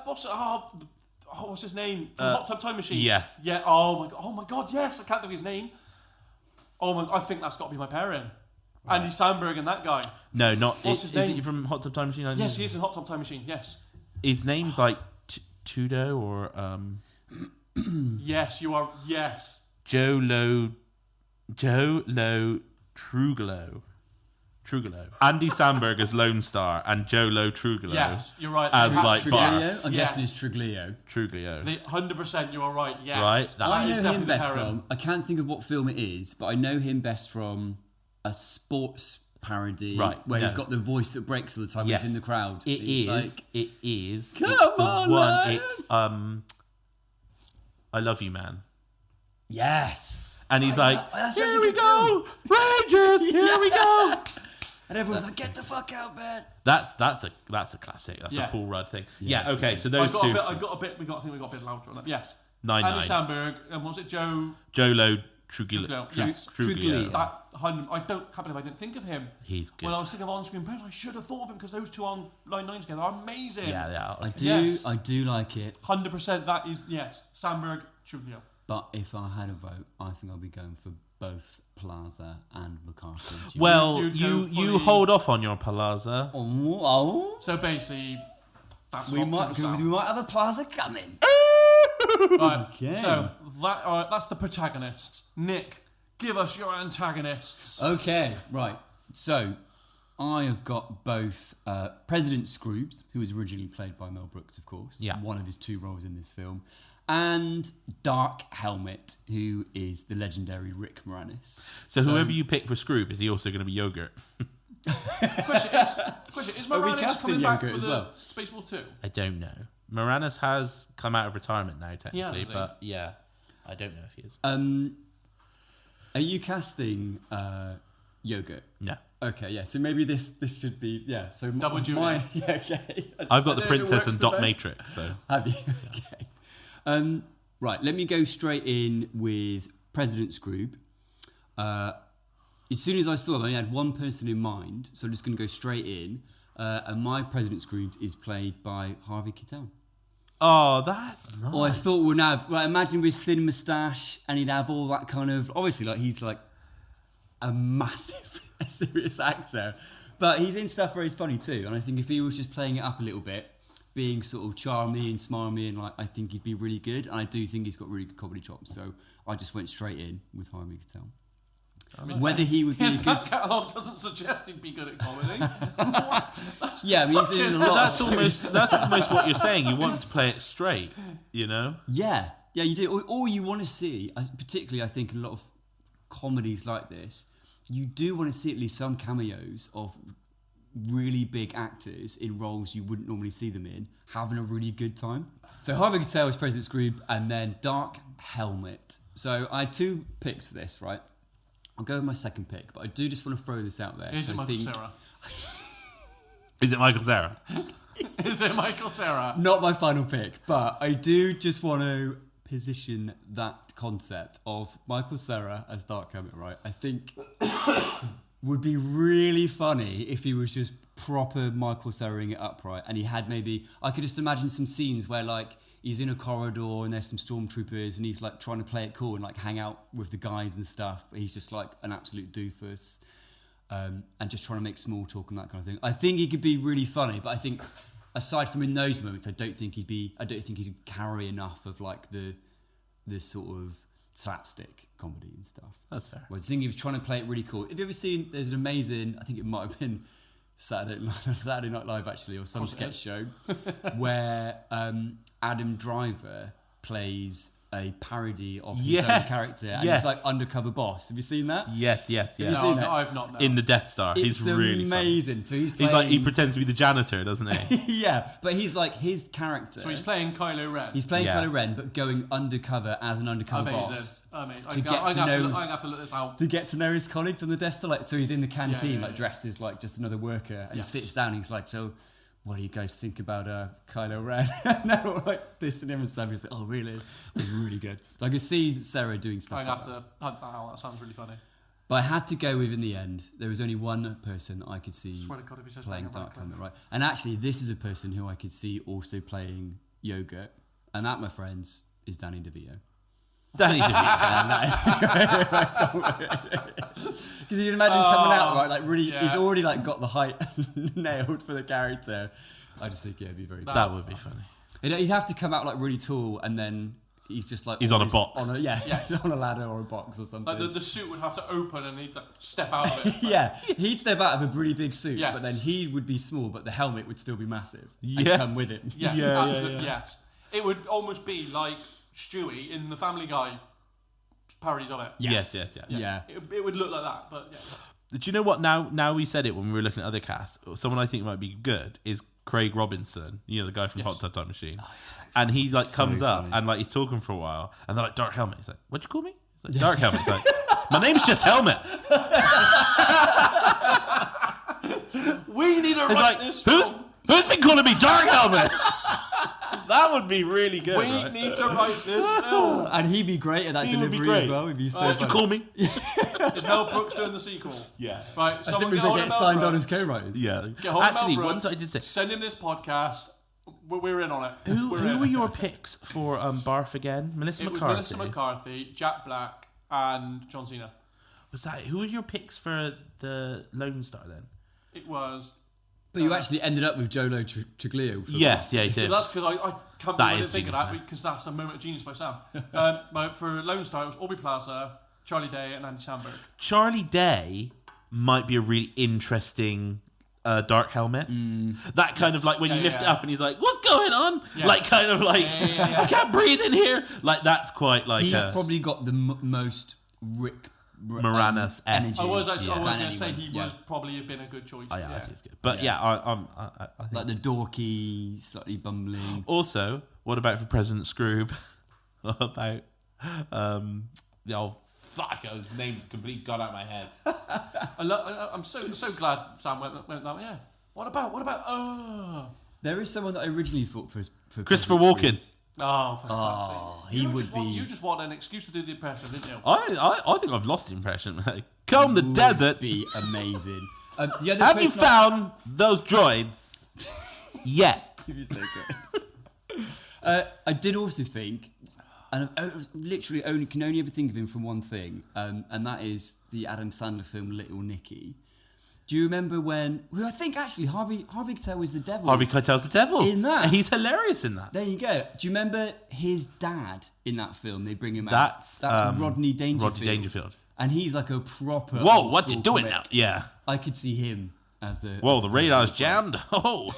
What's his name? From Hot Tub Time Machine. Yes. Yeah. Oh my God. Yes. I can't think of his name. Oh my! I think that's got to be my pairing. Andy Samberg and that guy. No, not What's his is name? it from Hot Tub Time Machine? Yes, he is in Hot Tub Time Machine. Yes. His name's like Tudo or Yes, you are. Yes. Joe Lo Trugolo. Andy Samberg as Lone Star and Joe Lo Trugolo Yes, you're right. as like Truglio. Barf. I'm Yeah. guessing it's Truglio. Truglio. 100%. You are right. Yes. Right, that I is know him definitely best the pairing. from. I can't think of what film it is, but I know him best from a sports parody, Right, where he's no. got the voice that breaks all the time when Yes. he's in the crowd. It He's is. like, It is. Come it's the on, one. lads. It's I love you, man. yes. And he's like, that's such here a we good go, Rangers. Here we go. And everyone's like, get the fuck out, man. That's a classic. That's Yeah. a Paul Rudd thing. Yeah. that's okay. good. So those two. I got a bit. I think we got a bit louder on that. Yes. 9-9. Andy Samberg and was it Joe? Jolo Trugilo. Truglio. Yes. Truglio. Truglio. I can't believe I didn't think of him. He's good. When I was thinking of on-screen pairs, I should have thought of him because those two on Line 9 together are amazing. Yeah, they are. I do like it. 100%. That is yes. Samberg, Truglio. But if I had a vote, I think I'll be going for both Plaza and McCarthy. Do you Well, You'd you go fully- hold off on your Palazza. Oh, So basically, that's we an option might for Sam. because we might have a Plaza coming. Right. Okay. So that's the protagonists. Nick, give us your antagonists. Okay, right. So I have got both President Scrooge, who was originally played by Mel Brooks, of course. Yeah. One of his two roles in this film. And Dark Helmet, who is the legendary Rick Moranis. So whoever you pick for Scroob, is he also going to be yogurt? Question is Are we Moranis casting coming back Yogurt for as the well? Spaceballs 2? I don't know. Moranis has come out of retirement now, technically, hasn't he? but yeah, I don't know if he is. Are you casting Yogurt? No. Okay, yeah. So maybe this should be So Double Julia. yeah, okay. I've got the then it Princess works and the Dot best. Matrix, so Have you? Okay. Right, let me go straight in with President Scrooge. As soon as I saw him, I only had one person in mind, so I'm just going to go straight in. And my President Scrooge is played by Harvey Keitel. oh, that's nice. Oh, I thought we'd have, imagine with his thin moustache, and he'd have all that kind of, obviously, like he's like a massive, serious actor. But he's in stuff where he's funny too. And I think if he was just playing it up a little bit, being sort of charmy and smarmy, and like, I think he'd be really good. And I do think he's got really good comedy chops. So I just went straight in with Harvey Keitel. Whether he would be His a good... back catalogue doesn't suggest he'd be good at comedy. Yeah, I mean, he's in a lot That's of almost what you're saying. You want to play it straight, you know? Yeah, you do. Or you want to see, particularly I think in a lot of comedies like this, you do want to see at least some cameos of really big actors in roles you wouldn't normally see them in, having a really good time. So Harvey Keitel is President Scrooge, and then Dark Helmet. So I had 2 picks for this, right? I'll go with my second pick, but I do just want to throw this out there. Is it Michael Cera? Is it Michael Cera? Is it Michael Cera? Not my final pick, but I do just want to position that concept of Michael Cera as Dark Helmet, right? I think would be really funny if he was just proper Michael Cera-ing it up, right? And he had maybe, I could just imagine some scenes where like he's in a corridor and there's some stormtroopers and he's like trying to play it cool and like hang out with the guys and stuff, but he's just like an absolute doofus, and just trying to make small talk and that kind of thing. I think he could be really funny, but I think aside from in those moments, I don't think he'd carry enough of like the sort of slapstick comedy and stuff. That's fair. Whereas I think he was trying to play it really cool. Have you ever seen, there's an amazing, I think it might have been Saturday Night Live actually, or some sketch show, where Adam Driver plays a parody of his own character, and he's like undercover boss. Have you seen that? Yes. No, I've not. No. In the Death Star, It's he's really amazing. Funny. So he's He pretends to be the janitor, doesn't he? yeah, but he's like his character. So he's playing Kylo Ren. He's playing Kylo Ren, but going undercover as an undercover Amazing. boss. Amazing. I have to look this out. To get to know his colleagues on the desk, like, so he's in the canteen, dressed as like just another worker, and he sits down. And he's like, "So, what do you guys think about Kylo Ren?" No, like dissing him and stuff. He's like, "Oh, really? It was really good." So I could see Sarah doing stuff. I like have to hunt that out. That sounds really funny. But I had to go with in the end. There was only one person I could see Swear to God, if he says playing Dark Helmet, right? And actually, this is a person who I could see also playing Yogurt, and that, my friends, is Danny DeVito. Danny DeVito. Because you can imagine coming out, right? Like really, he's already like got the height nailed for the character. I just think it'd be very. That would be funny. He'd have to come out like really tall, and then he's just like he's on a box. He's on a ladder or a box or something. Like the suit would have to open, and he'd like, step out of it. Yeah, he'd step out of a really big suit, but then he would be small, but the helmet would still be massive and come with it. Yes, yes. It would almost be like Stewie in the Family Guy parodies of it. Yes. Yeah. It would look like that, but yeah. Do you know what? Now we said it when we were looking at other casts. Someone I think might be good is Craig Robinson. You know, the guy from Hot Tub Time Machine. Oh, and he like comes up and like he's talking for a while, and they're like, "Dark Helmet." He's like, "What'd you call me?" He's like, "Dark Helmet." He's like, "My name's just Helmet." We need to It's write like, this who's film. been calling me Dark Helmet? That would be really good. We right? need to write this film. And he'd be great at that delivery as well. He'd be so What'd you call me? Is Mel Brooks doing the sequel? Yeah. Right, I think someone we get could hold get of Mel signed on Brooks. as co-writers. Yeah. Get hold of Actually, Mel once Brooks, I did say, send him this podcast. We're in on it. who in. were your picks for Barf again? Melissa It was McCarthy. Melissa McCarthy, Jack Black, and John Cena. Was that who were your picks for the Lone Star then? It was. But you actually ended up with Jolo Triglio. Yes, yeah, he did. Well, that's because I can't That believe I is didn't think of genius, that because that's a moment of genius by Sam. But for Lone Star, it was Aubrey Plaza, Charlie Day, and Andy Samberg. Charlie Day might be a really interesting Dark Helmet. That kind of like when you lift it up and he's like, "What's going on?" Yes. Like kind of like, Yeah. "I can't breathe in here." Like that's quite like He's probably got the most Rick Moranis energy. I was going than to say anyone. he was probably have been a good choice. I think it's good. But I think. Like the dorky, slightly bumbling. Also, what about for President Scrooge? What about the old fuck? His name's completely gone out of my head. I'm so glad Sam went that way. Yeah. What about? There is someone that I originally thought for Christopher President Walken. Scrooge. Oh, for fuck's sake. He You would just be. You just want an excuse to do the impression, didn't you? I think I've lost the impression. Comb the desert. Be amazing. The other Have you person found those droids yet? He'd be so good. I did also think And I literally can only ever think of him from one thing, and that is the Adam Sandler film Little Nicky. Do you remember when? Well, I think actually Harvey Keitel was the devil. Harvey Keitel's the devil. In that. He's hilarious in that. There you go. Do you remember his dad in that film? They bring him out. That's Rodney Dangerfield. Rodney Dangerfield. And he's like a proper. Whoa, old what you school doing comic. now? Yeah. I could see him as the. Whoa, as the radar's jammed. Oh,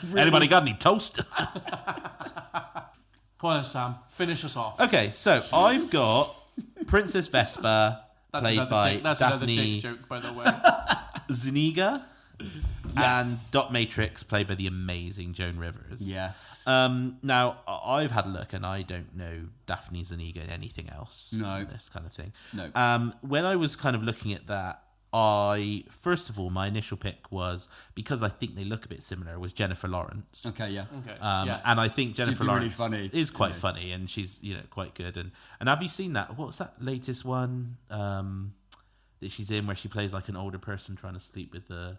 really- anybody got any toast? Go on, then, Sam. Finish us off. Okay, so I've got Princess Vespa, played by That's another Daphne dick joke, by the way. Zuniga, and Dot Matrix, played by the amazing Joan Rivers. Yes. Now, I've had a look, and I don't know Daphne Zuniga in anything else. No. This kind of thing. No. When I was kind of looking at that, first of all, my initial pick was, because I think they look a bit similar, was Jennifer Lawrence. Okay. Yeah. Okay. And I think Jennifer be really Lawrence funny. is quite Yes. funny, and she's quite good. And have you seen that? What's that latest one that she's in where she plays like an older person trying to sleep with the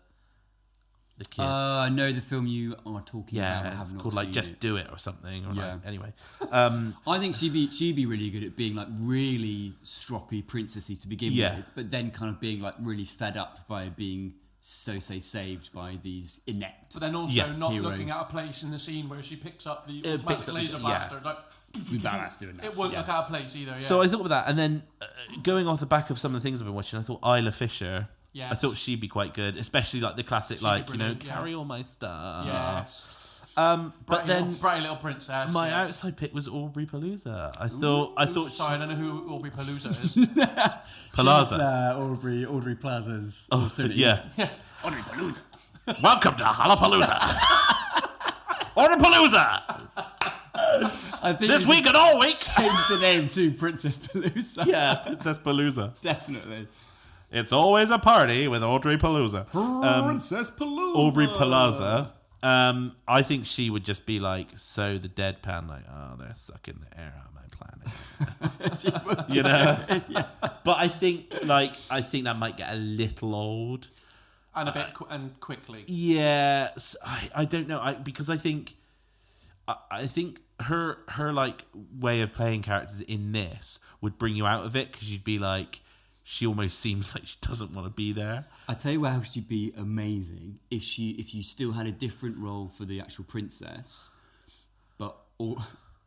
kid? I know the film you are talking about. I yeah, have it's not called like seen Just it. Do It or something. Or Yeah. like, anyway, I think she'd be really good at being like really stroppy princessy to begin Yeah. with, but then kind of being like really fed up by being saved by these inept. But then also Yeah. not Heroes. looking at a place in the scene where she picks up the It automatic picks up the- laser yeah. blaster. Like, Badass doing that. it wouldn't look out of place either. Yeah. so I thought about that, and then going off the back of some of the things I've been watching, I thought Isla Fisher. Yes. I thought she'd be quite good, especially like the classic, She'd be like brilliant, yeah. carry all my stuff. yes. But then Bright Little Princess. my yeah. outside pick was Aubrey Palooza. I thought Sorry, I don't know who Aubrey Palooza is. Palooza. Audrey Plaza's. Yeah. Audrey Palooza. Welcome to Halapalooza. Aubrey Palooza. I think This we week and all week. should change the name to Princess Palooza. Yeah, Princess Palooza. Definitely. It's always a party with Audrey Palooza. Princess Palooza. Aubrey Palooza. I think she would just be like so the deadpan, like, oh, they're sucking the air out of my planet. You know? But I think that might get a little old. And a bit and quickly. Yeah, I don't know. Because I think her like way of playing characters in this would bring you out of it, because you'd be like, she almost seems like she doesn't want to be there. I tell you how she'd be amazing if you still had a different role for the actual princess, but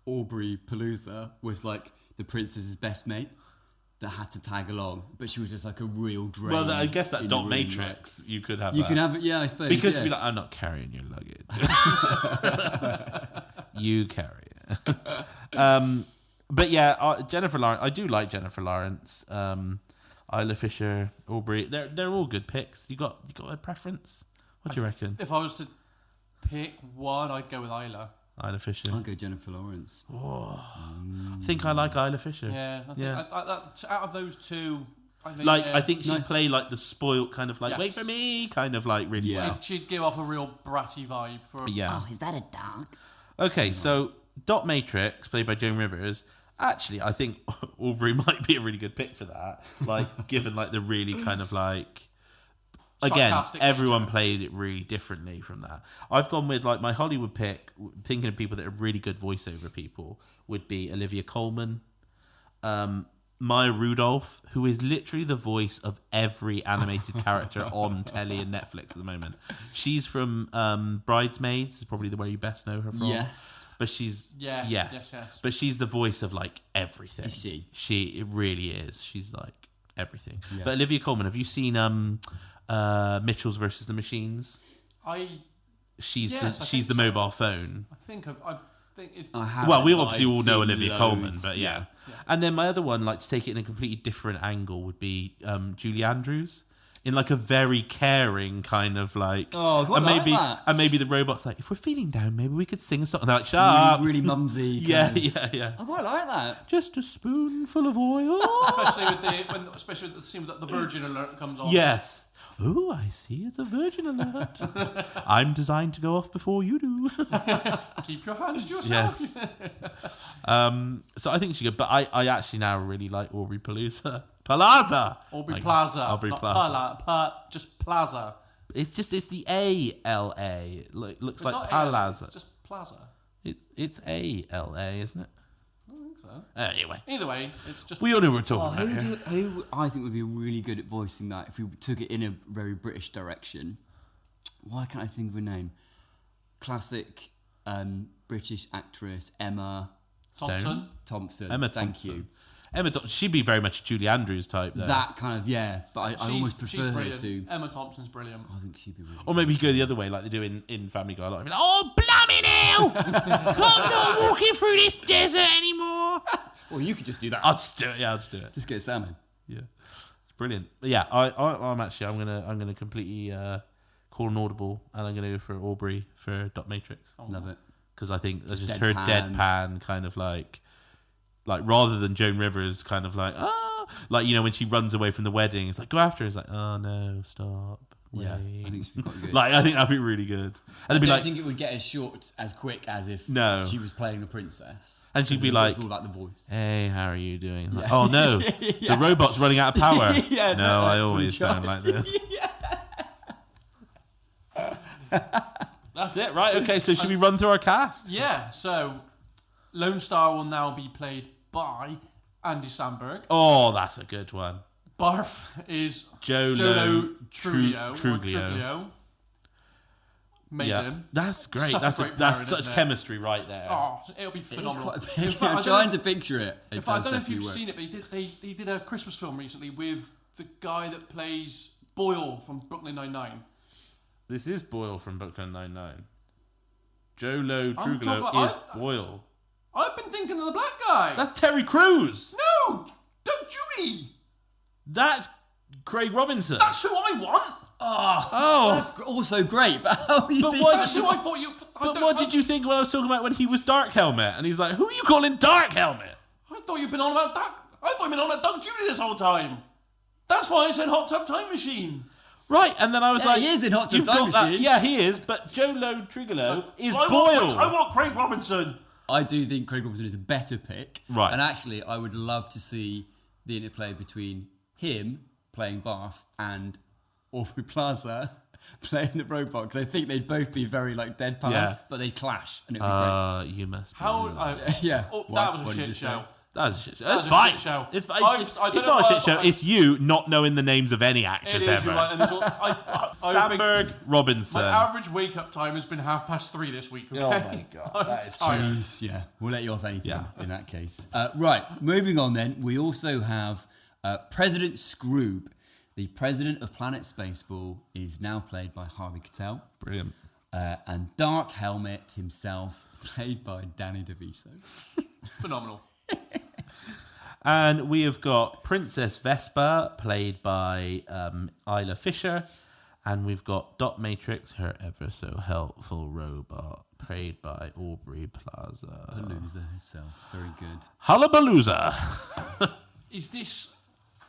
Aubrey Palooza was like the princess's best mate that had to tag along, but she was just like a real drain. Well, I guess that in Dot the room, Matrix, you could have. You that. can have it, yeah, I suppose. Because yeah. you'd be like, I'm not carrying your luggage. You carry it. But yeah, Jennifer Lawrence. I do like Jennifer Lawrence. Isla Fisher, Aubrey. They're all good picks. You got a preference? What do you reckon? If I was to pick one, I'd go with Isla. Isla Fisher. I'll go Jennifer Lawrence. I think I like Isla Fisher. Yeah, I think Yeah. out of those two, I think, I think she'd Nice. play like the spoilt kind of like, Yes. wait for me, kind of like really Yeah. well. she'd give off a real bratty vibe. For Yeah. Is that a dog? Okay, so Dot Matrix, played by Joan Rivers. Actually, I think Aubrey might be a really good pick for that. Like, given like the really kind of like, again, Sarcastic everyone nature. played it really differently from that. I've gone with like my Hollywood pick, thinking of people that are really good voiceover people, would be Olivia Colman, Maya Rudolph, who is literally the voice of every animated character on telly and Netflix at the moment. She's from Bridesmaids, is probably the way you best know her from. Yes. But she's Yes. But she's the voice of like everything. Is she? It really is. She's like everything. Yeah. But Olivia Colman, have you seen Mitchell's versus the Machines? She's Yes, I she's think the so. mobile phone. I think it's. I have. Well, we obviously all know I've seen Olivia Colman, loads, but yeah. And then my other one, like to take it in a completely different angle, would be Julie Andrews. In like a very caring kind of like, Oh, I quite and like maybe that. and maybe the robot's like, if we're feeling down, maybe we could sing a song. And they're like, shut up. Really mumsy. Yeah, kind of- yeah. I quite like that. Just a spoonful of oil. especially with the scene that the Virgin Alert comes on. Yes. Oh, I see. It's a Virgin Alert. I'm designed to go off before you do. Keep your hands to yourself. Yes. So I think she could, but I actually now really like Aubrey Palooza. Aubrey Plaza. Aubrey Not Plaza. just Plaza. It's the A-L-A. Looks It's like not Palazza. It's just Plaza. It's A-L-A, isn't it? I don't think so. Anyway, Either way, it's just... we all know what we're talking about here. Who I think would be really good at voicing that if we took it in a very British direction? Why can't I think of a name? Classic British actress Emma Thompson. Emma Thompson. Emma Thompson. She'd be very much Julie Andrews type there. That kind of, yeah. But I almost prefer her to... Emma Thompson's brilliant. I think she'd be really Or maybe you go the other way like they do in Family Guy. Like, oh, blimey now! I'm not walking through this desert anymore. Well, you could just do that. I'll just do it. Yeah, I'll just do it. Just get salmon. Yeah, it's brilliant. But yeah, I'm gonna completely call an audible, and I'm gonna go for Aubrey for Dot Matrix. Love it. Because I think that's just her deadpan kind of like rather than Joan Rivers kind of like like, you know, when she runs away from the wedding, it's like go after her. It's like, oh no, stop. Yeah, wait. I think she'd be quite good. Like, I think that'd be really good. And I be don't like, think it would get as quick as if she was playing the princess. And she'd be it's like, all about the voice. hey, how are you doing? Like, oh no, the robot's running out of power. No, I always sound like this. That's it, right? Okay, so should we run through our cast? Yeah, so Lone Star will now be played by Andy Samberg. Oh, that's a good one. Barf is Jolo Truglio. Amazing. That's great. That's such chemistry right there. Oh, it'll be phenomenal. I'm trying to picture it. In fact, I don't know if you've seen it, but he did a Christmas film recently with the guy that plays Boyle from Brooklyn Nine-Nine. This is Boyle from Brooklyn Nine-Nine. Jolo Truglio is Boyle. I've been thinking of the black guy. That's Terry Crews. No, Doug Judy. That's Craig Robinson. That's who I want. Oh, that's also great. But how you think? That's who I thought you. But what did you think when I was talking about when he was Dark Helmet? And he's like, "Who are you calling Dark Helmet?" I thought you'd been on about Doug. I thought you'd been on about Doug Judy this whole time. That's why I said Hot Tub Time Machine. Right, and then I was like, he is in Hot Tub Time Machine. Yeah, he is. But Jolo Truglio is Boyle. I want Craig Robinson. I do think Craig Robinson is a better pick. Right. And actually, I would love to see the interplay between him playing Barf and Aubrey Plaza playing the robot, because I think they'd both be very like deadpan, but they'd clash, and it'd be great. You must. Yeah. Oh, that was a shit show. That's a shit show. It's fine. It's not a shit show. It's you not knowing the names of any actors ever. Samberg, Robinson. My average wake-up time has been 3:30 this week. Okay? Oh my god, that is tired. Yeah, we'll let you off anything in that case. Right, moving on then. We also have President Scroob. The president of Planet Spaceball is now played by Harvey Keitel. Brilliant. And Dark Helmet himself, played by Danny DeVito. Phenomenal. And we have got Princess Vespa, played by Isla Fisher. And we've got Dot Matrix, her ever so helpful robot, played by Aubrey Plaza. Palooza herself. Very good. Hullabalooza. Is this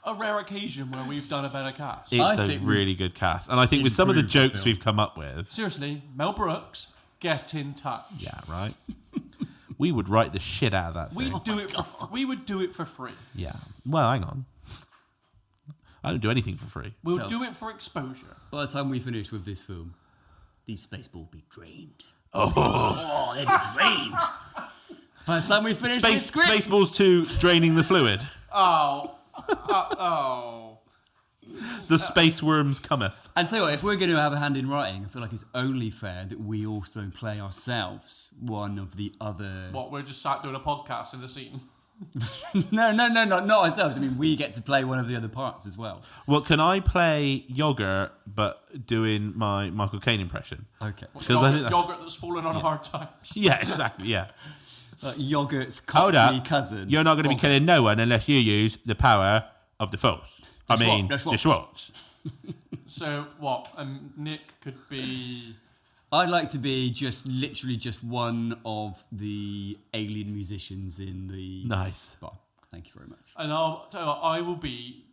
a rare occasion where we've done a better cast? It's a really good cast. And I think with some of the jokes we've come up with... Seriously, Mel Brooks, get in touch. Yeah, right? We would write the shit out of that thing. We would do it for free. Yeah. Well, hang on. I don't do anything for free. We'll do it for exposure. By the time we finish with this film, these Spaceballs will be drained. Oh, they'll be drained. By the time we finish this script... Spaceballs 2, draining the fluid. Oh. The space worms cometh. And so if we're going to have a hand in writing, I feel like it's only fair that we also play ourselves one of the other... What, we're just sat doing a podcast in the scene? No, not ourselves. I mean, we get to play one of the other parts as well. Well, can I play Yogurt, but doing my Michael Caine impression? Okay. Yogurt that's fallen on hard times. Yeah, exactly, yeah. Yogurt's cockney cousin. You're not going to be killing no one unless you use the power of the Force. The Schwartz. So what? Nick could be... I'd like to be literally just one of the alien musicians in the nice bar. Thank you very much. And I'll tell you what, I will be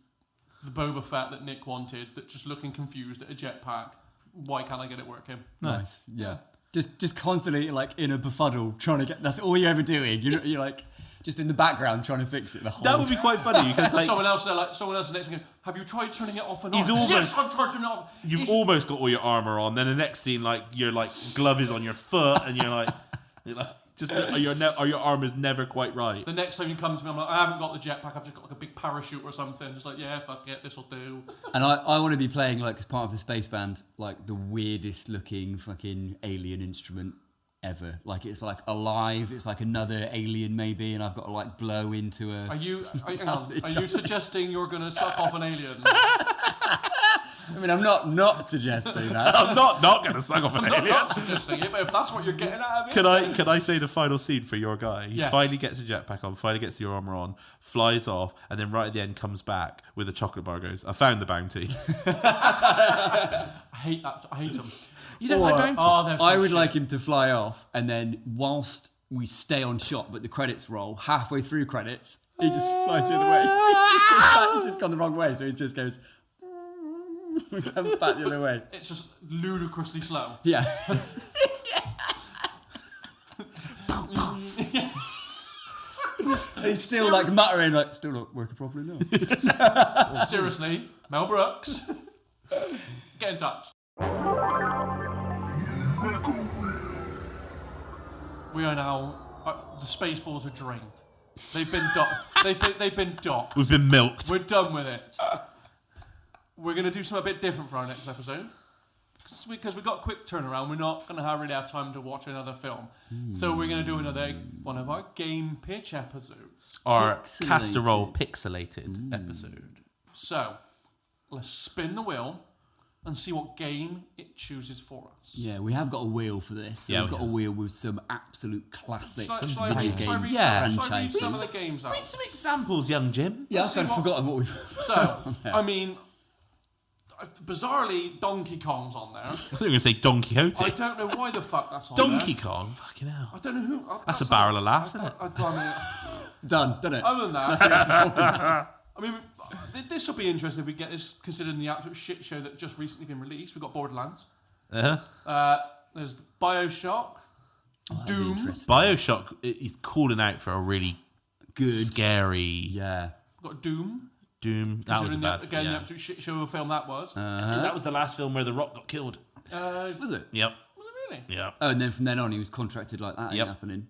the Boba Fett that Nick wanted, that just looking confused at a jetpack. Why can't I get it working? Nice. Yeah. Just constantly like in a befuddle trying to get. That's all you're ever doing. You're like just in the background trying to fix it the whole time. That would be quite funny. You could, like, someone else next week. Have you tried turning it off and on? Yes, I've tried turning it off. You've almost got all your armor on. Then the next scene, like your glove is on your foot, and you're like Just your arm is never quite right. The next time you come to me, I'm like, I haven't got the jetpack. I've just got like a big parachute or something. Just like, yeah, fuck it, this'll do. And I want to be playing, like, as part of the space band, like the weirdest looking fucking alien instrument ever. Like, it's like alive. It's like another alien maybe, and I've got to like blow into a. Are you suggesting you're gonna suck off an alien? I mean, I'm not suggesting that. I'm not going to suck off an I'm alien. not suggesting it, but if that's what you're getting out of it, Can I say the final scene for your guy? He Yes. finally gets a jetpack on, finally gets your armor on, flies off, and then right at the end comes back with a chocolate bar. Goes, I found the bounty. I hate that. I hate them. You don't like bounties? Oh, they're so I would shit. like him to fly off, and then whilst we stay on shot, but the credits roll, halfway through credits, he just flies the other way. He's just gone the wrong way, so he just goes. Comes back the other way. It's just ludicrously slow. Yeah. He's still like muttering, like, still not working properly now. Seriously, Mel Brooks, get in touch. We are now. The Spaceballs are drained. They've been docked. They've been docked. We've been milked. We're done with it. We're going to do something a bit different for our next episode. Because we've got a quick turnaround, we're not going to really have time to watch another film. So we're going to do another one of our game pitch episodes. Our Pixelated. casserole pixelated episode. So, let's spin the wheel and see what game it chooses for us. Yeah, we have got a wheel for this. So Yeah, we've we got a have. wheel with some absolute classic Shall I video read game Yeah. franchises. some of the games out? Read some examples, young Jim. Yeah, I've see kind of what- forgotten what we've. So, I mean, bizarrely, Donkey Kong's on there. I thought you were going to say Don Quixote. I don't know why the fuck that's on Donkey there. Kong? Fucking hell. I don't know who. That's a barrel of laughs, isn't it? Done it? Other than that, I mean, this will be interesting if we get this considering the absolute shit show that just recently been released. We've got Borderlands. There's Bioshock, Doom. Bioshock is calling out for a really Good. scary Yeah. We've got Doom. Doom. That was Considering bad. the absolute shit show of a film that was. That was the last film where The Rock got killed. Was it? Yep. Was it really? Yep. Oh, and then from then on, he was contracted like that. Yep. Ain't happening.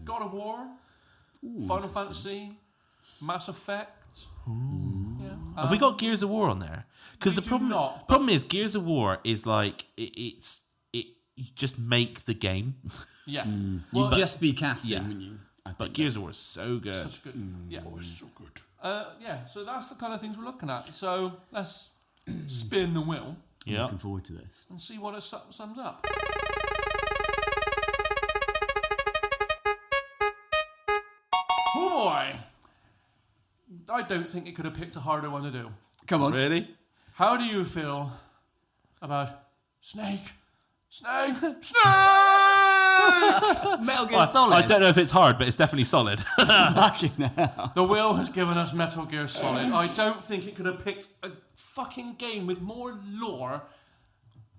God of War, Final Fantasy, Mass Effect. Yeah. Have we got Gears of War on there? Because the do problem not, problem is Gears of War is like you just make the game, Yeah. You'd just be casting, yeah. wouldn't you? I think but Gears of War is so good. Such good. Yeah. So good. Yeah. So that's the kind of things we're looking at. So let's spin the wheel Yeah. Looking forward to this. and see what it sums up. Boy, I don't think it could have picked a harder one to do. Come on. Really? How do you feel about Snake? Snake! Snake! Metal Gear Solid. I don't know if it's hard, but it's definitely solid. Fucking hell. The wheel has given us Metal Gear Solid. I don't think it could have picked a fucking game with more lore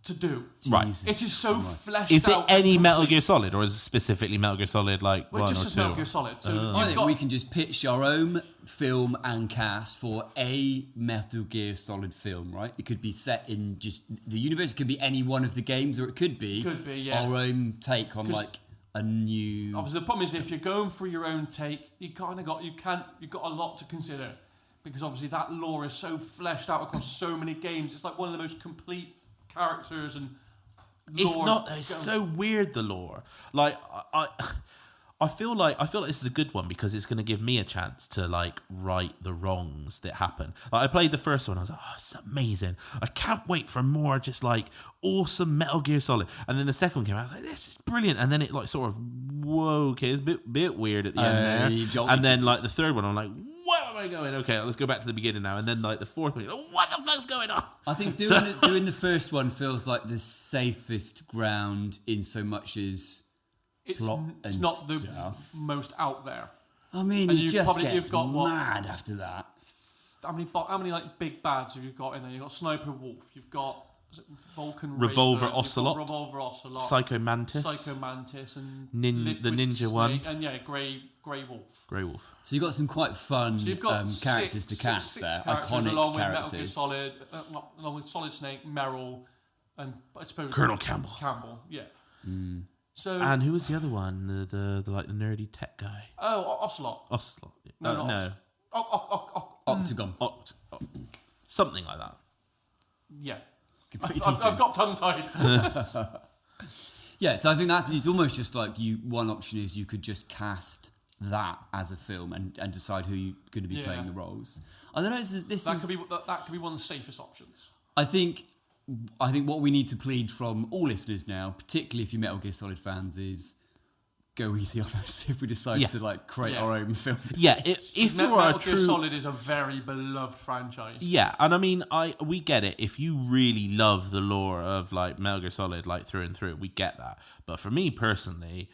to do. Right. Jesus. It is so fleshed Is it out. any Metal Gear Solid, or is it specifically Metal Gear Solid like Well, it one just or says two? Metal Gear Solid. So I you've think got we can just pitch our own film and cast for a Metal Gear Solid film, right? It could be set in just the universe. It could be any one of the games, or it could be yeah. our own take on 'Cause like a new. Obviously, the problem is if you're going for your own take, you've got a lot to consider because obviously that lore is so fleshed out across so many games. It's like one of the most complete characters and. It's lore not. It's so weird, the lore. Like I feel like this is a good one because it's going to give me a chance to like right the wrongs that happen. Like I played the first one, I was like, oh, it's amazing. I can't wait for more just like awesome Metal Gear Solid. And then the second one came out, I was like, this is brilliant. And then it like sort of, whoa, okay, it's a bit weird at the end you there. jolted And then like the third one, I'm like, where am I going? Okay, let's go back to the beginning now. And then like the fourth one, what the fuck's going on? I think doing the first one feels like the safest ground in so much as. It's plot it's and not the stuff. most out there. I mean, And you you've just probably- get you've got what? mad after that. How many like big bads have you got in there? You've got Sniper Wolf. You've got is it Vulcan Revolver Raven, you've got Ocelot. Revolver Ocelot. Psycho Mantis. Psycho Mantis and The Liquid ninja Snake, one. and yeah, Grey Wolf. Grey Wolf. So you've got some quite fun So you've got characters to cast six there, characters iconic along characters. with Metal Gear Solid, along with Solid Snake, Meryl, and I suppose Colonel Campbell. Campbell, yeah. So And who was the other one? The like the nerdy tech guy. Ocelot. Ocelot. No, not no. Octagon. Something like that. Yeah. Put your teeth I've in. got tongue tied. Yeah, so I think it's almost just like one option is you could just cast that as a film and decide who you're going to be playing the roles. I don't know. That could be one of the safest options. I think what we need to plead from all listeners now, particularly if you're Metal Gear Solid fans, is go easy on us if we decide to like create our own film. Yeah, if you are Metal a Gear true Solid is a very beloved franchise. Yeah, and I mean, we get it. If you really love the lore of like Metal Gear Solid, like through and through, we get that. But for me personally,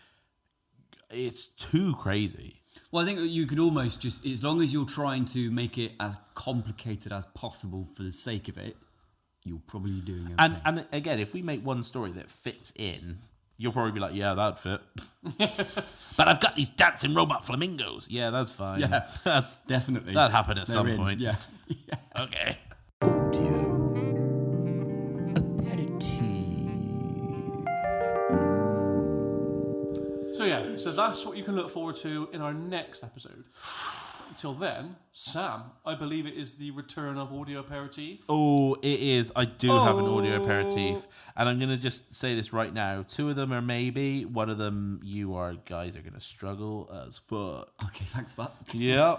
it's too crazy. Well, I think you could almost just, as long as you're trying to make it as complicated as possible for the sake of it, you're probably doing okay. And again, if we make one story that fits in, you'll probably be like, yeah, that'd fit. But I've got these dancing robot flamingos. Yeah, that's fine. Yeah, that's definitely. That happened at some in. point. Yeah. Okay. Audio Aperitif. So that's what you can look forward to in our next episode. Until then, Sam, I believe it is the return of Audio Aperitif. Oh, it is. I do have an audio aperitif. And I'm going to just say this right now. 2 of them are maybe. One of them, guys are going to struggle as fuck. Okay, thanks for that. Yeah.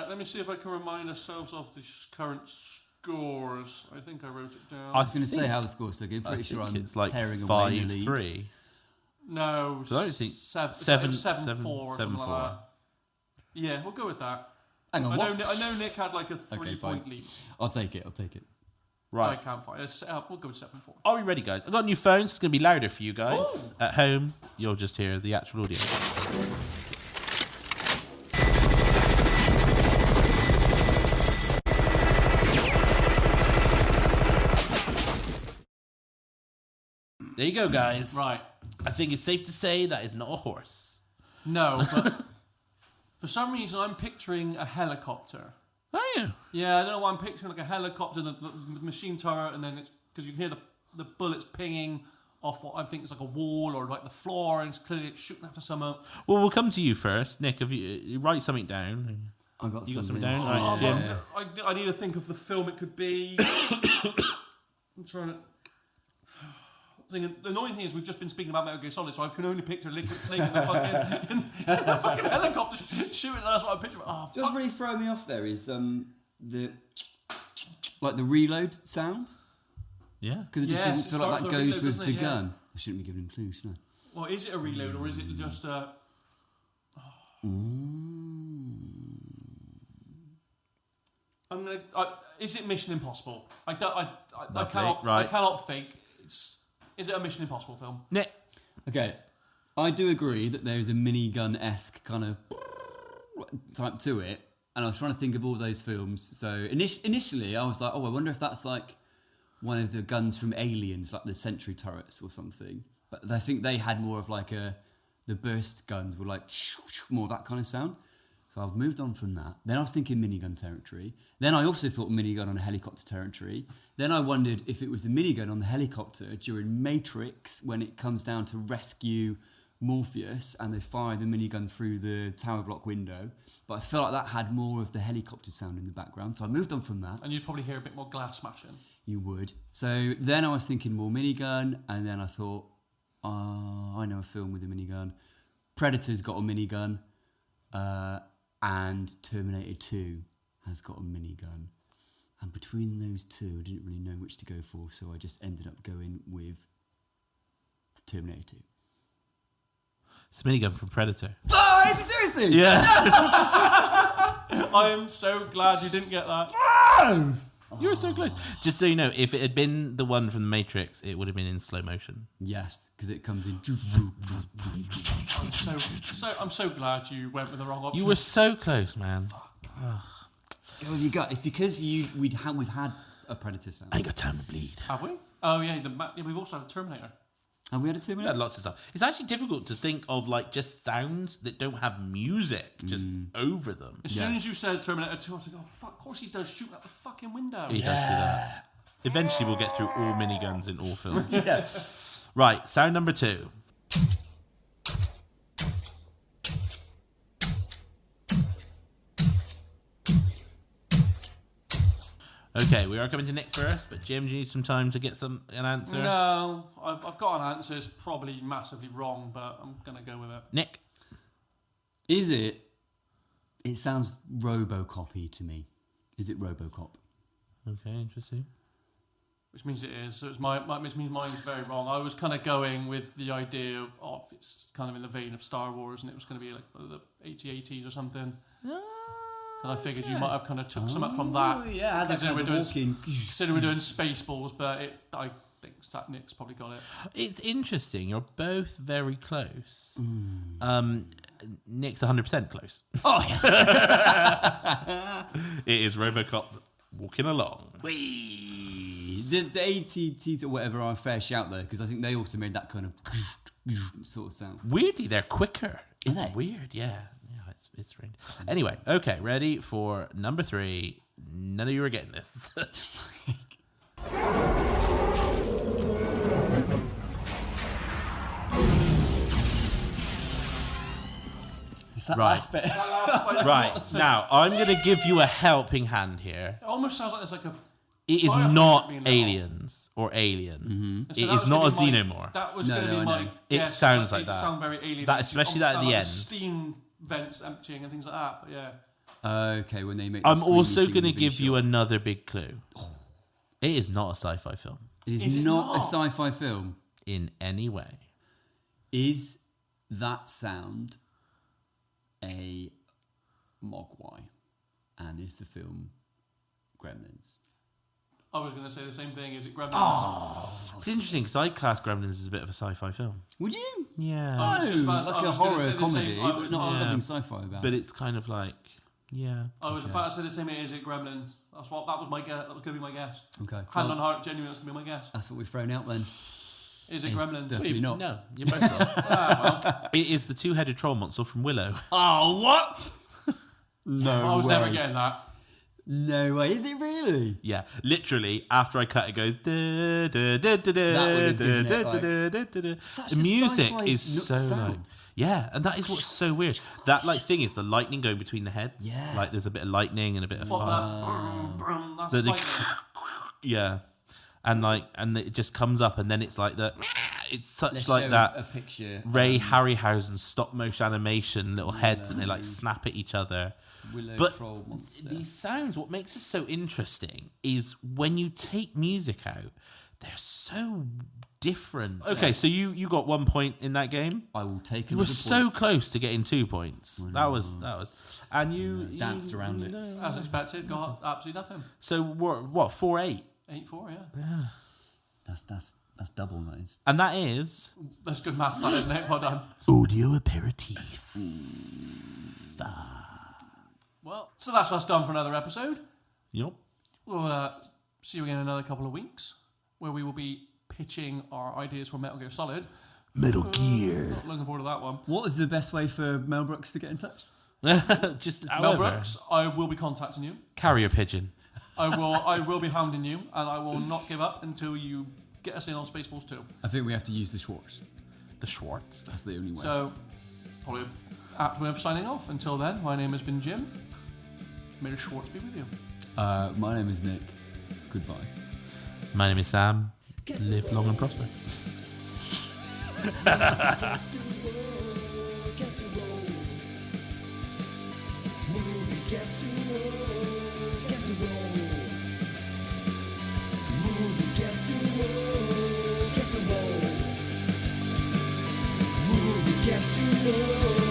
Let me see if I can remind ourselves of the current scores. I think I wrote it down. I was going to say how the score's looking. Pretty sure I'm it's like tearing away in the lead. 5-3. No, So I don't think 7-4 or something 7-4. like that. Yeah, we'll go with that. Hang on, I know Nick had like a 3-point lead. I'll take it. Right. I can't find it. We'll go with 7-4. Are we ready, guys? I've got new phones. It's going to be louder for you guys. At home, you'll just hear the actual audio. There you go, guys. Right. I think it's safe to say that is not a horse. No, but for some reason I'm picturing a helicopter. Are you? Yeah, I don't know why I'm picturing like a helicopter, the machine turret, and then it's because you can hear the bullets pinging off what I think is like a wall or like the floor, and it's clearly shooting after someone. Well, we'll come to you first, Nick. If you write something down. I got You got something something. down? Right, Jim. I need to think of the film it could be. I'm trying to. The annoying thing is we've just been speaking about Metal Gear Solid, so I can only picture Liquid Snake in the fucking helicopter shooting. That's what I picture. Oh, Just really throw me off there is the reload sound, Yeah. because it just doesn't feel like that starts with a goes reload, with doesn't the it? Yeah. gun. I shouldn't be giving him clues, should I? Well, is it a reload or is it just a? I'm gonna. Is it Mission Impossible? I cannot think. Is it a Mission Impossible film? Nick. Okay, I do agree that there is a minigun-esque kind of type to it, and I was trying to think of all those films. So initially, I was like, oh, I wonder if that's like one of the guns from Aliens, like the sentry turrets or something. But I think they had more of like the burst guns were like more of that kind of sound. So I've moved on from that. Then I was thinking minigun territory. Then I also thought minigun on a helicopter territory. Then I wondered if it was the minigun on the helicopter during Matrix when it comes down to rescue Morpheus and they fire the minigun through the tower block window. But I felt like that had more of the helicopter sound in the background. So I moved on from that. And you'd probably hear a bit more glass smashing. You would. So then I was thinking more minigun. And then I thought, I know a film with a minigun. Predator's got a minigun. And Terminator 2 has got a minigun. And between those two, I didn't really know which to go for, so I just ended up going with Terminator 2. It's a minigun from Predator. Oh, is it seriously? Yeah. I am so glad you didn't get that. You were so close. Just so you know, if it had been the one from The Matrix, it would have been in slow motion. Yes, because it comes in. I'm so glad you went with the wrong option. You were so close, man. Oh, you got. It's because we've had a Predator sound. I ain't got time to bleed. Have we? Oh yeah, we've also had a Terminator. Have we had a We Terminator? had lots of stuff. It's actually difficult to think of like just sounds that don't have music just over them. As soon as you said Terminator 2, I was like, oh fuck, of course he does shoot out the fucking window. He does do that. Eventually, we'll get through all miniguns in all films. Yeah. Right, sound number 2. Okay, we are coming to Nick first, but Jim, do you need some time to get an answer? No, I've got an answer. It's probably massively wrong, but I'm going to go with it. Nick? Is it? It sounds Robocop-y to me. Is it Robocop? Okay, interesting. Which means it is. So which means mine's very wrong. I was kind of going with the idea of it's kind of in the vein of Star Wars, and it was going to be like the 80s or something. And I figured you might have kind of took some up from that. Yeah, that's considering kind of walking. considering we're doing Spaceballs, but I think Nick's probably got it. It's interesting. You're both very close. Nick's 100% close. Oh, yes. It is Robocop walking along. Whee! The ATTs or whatever are a fair shout, though, because I think they also made that kind of sort of sound. Weirdly, they're quicker. It's they? weird, yeah. It's strange. Anyway, okay, ready for number 3. None of you are getting this. Is that Right. last bit? Right, now, I'm going to give you a helping hand here. It almost sounds like there's like a. It is fire not being let aliens or alien. So It that is was not a gonna be xenomorph. That was No, going to no, be I my know. It guess. sounds like It that. sound very alien. That, especially that at the end. Steam vents emptying and things like that. But yeah. Okay, when they make. I'm also going to give you another big clue. It is not a sci-fi film It Is it not a not? sci-fi film. in any way. Is that sound a mogwai? And is the film Gremlins? I was going to say the same thing. Is it Gremlins? It's interesting because I class Gremlins as a bit of a sci-fi film. Would you? Yeah. I was just about- like I a was gonna say horror the comedy, same- I but was- not yeah. something sci-fi about. But it's kind of like, yeah. I was about to say the same. Is it Gremlins? That was my guess. That was going to be my guess. Okay, Hand well, on heart, genuinely, that's going to be my guess. that's what we've thrown out then. Is it It's Gremlins? definitely not. No, you're both wrong. Well, It is the two-headed troll monster from Willow. Oh, what? No I was way. never getting that. No way. Is it really? Yeah, literally, after I cut it goes... da, da, da, da, da, That would have given da, it, da, like, da, da, da, da. such The a music sci-fi is so sound. like... Yeah, and that is what's so weird. That like thing is the lightning going between the heads. Yeah. Like there's a bit of lightning and a bit of What fire. that's The- lightning. Yeah. And it just comes up and then it's like that. It's such Let's like show that a picture. Ray Harryhausen stop motion animation little heads and they like snap at each other. Willow But troll monster. these sounds, what makes it so interesting is when you take music out, they're so different. Okay, so you got 1 point in that game. I will take You were another so point. close to getting 2 points. That was, and you danced around it. As expected, got absolutely nothing. So what? 4-8, 8-4, yeah. That's double, that is. and that is That's good maths, that, isn't it? Well done. audio aperitif. Well, so that's us done for another episode. Yep. We'll see you again in another couple of weeks, where we will be pitching our ideas for Metal Gear Solid. Metal Gear. Not looking forward to that one. What is the best way for Mel Brooks to get in touch? Just Mel however, Brooks, I will be contacting you. carrier pigeon. I will be hounding you, and I will not give up until you get us in on Spaceballs 2. I think we have to use the Schwartz. The Schwartz. That's the only way. So, probably apt way of signing off. Until then, my name has been Jim. May the Schwartz be with you. My name is Nick. Goodbye. My name is Sam. Live long and prosper. Cast a roll, cast a roll. Movie cast a roll, cast a roll. Movie cast a roll, cast a roll. Movie cast a roll.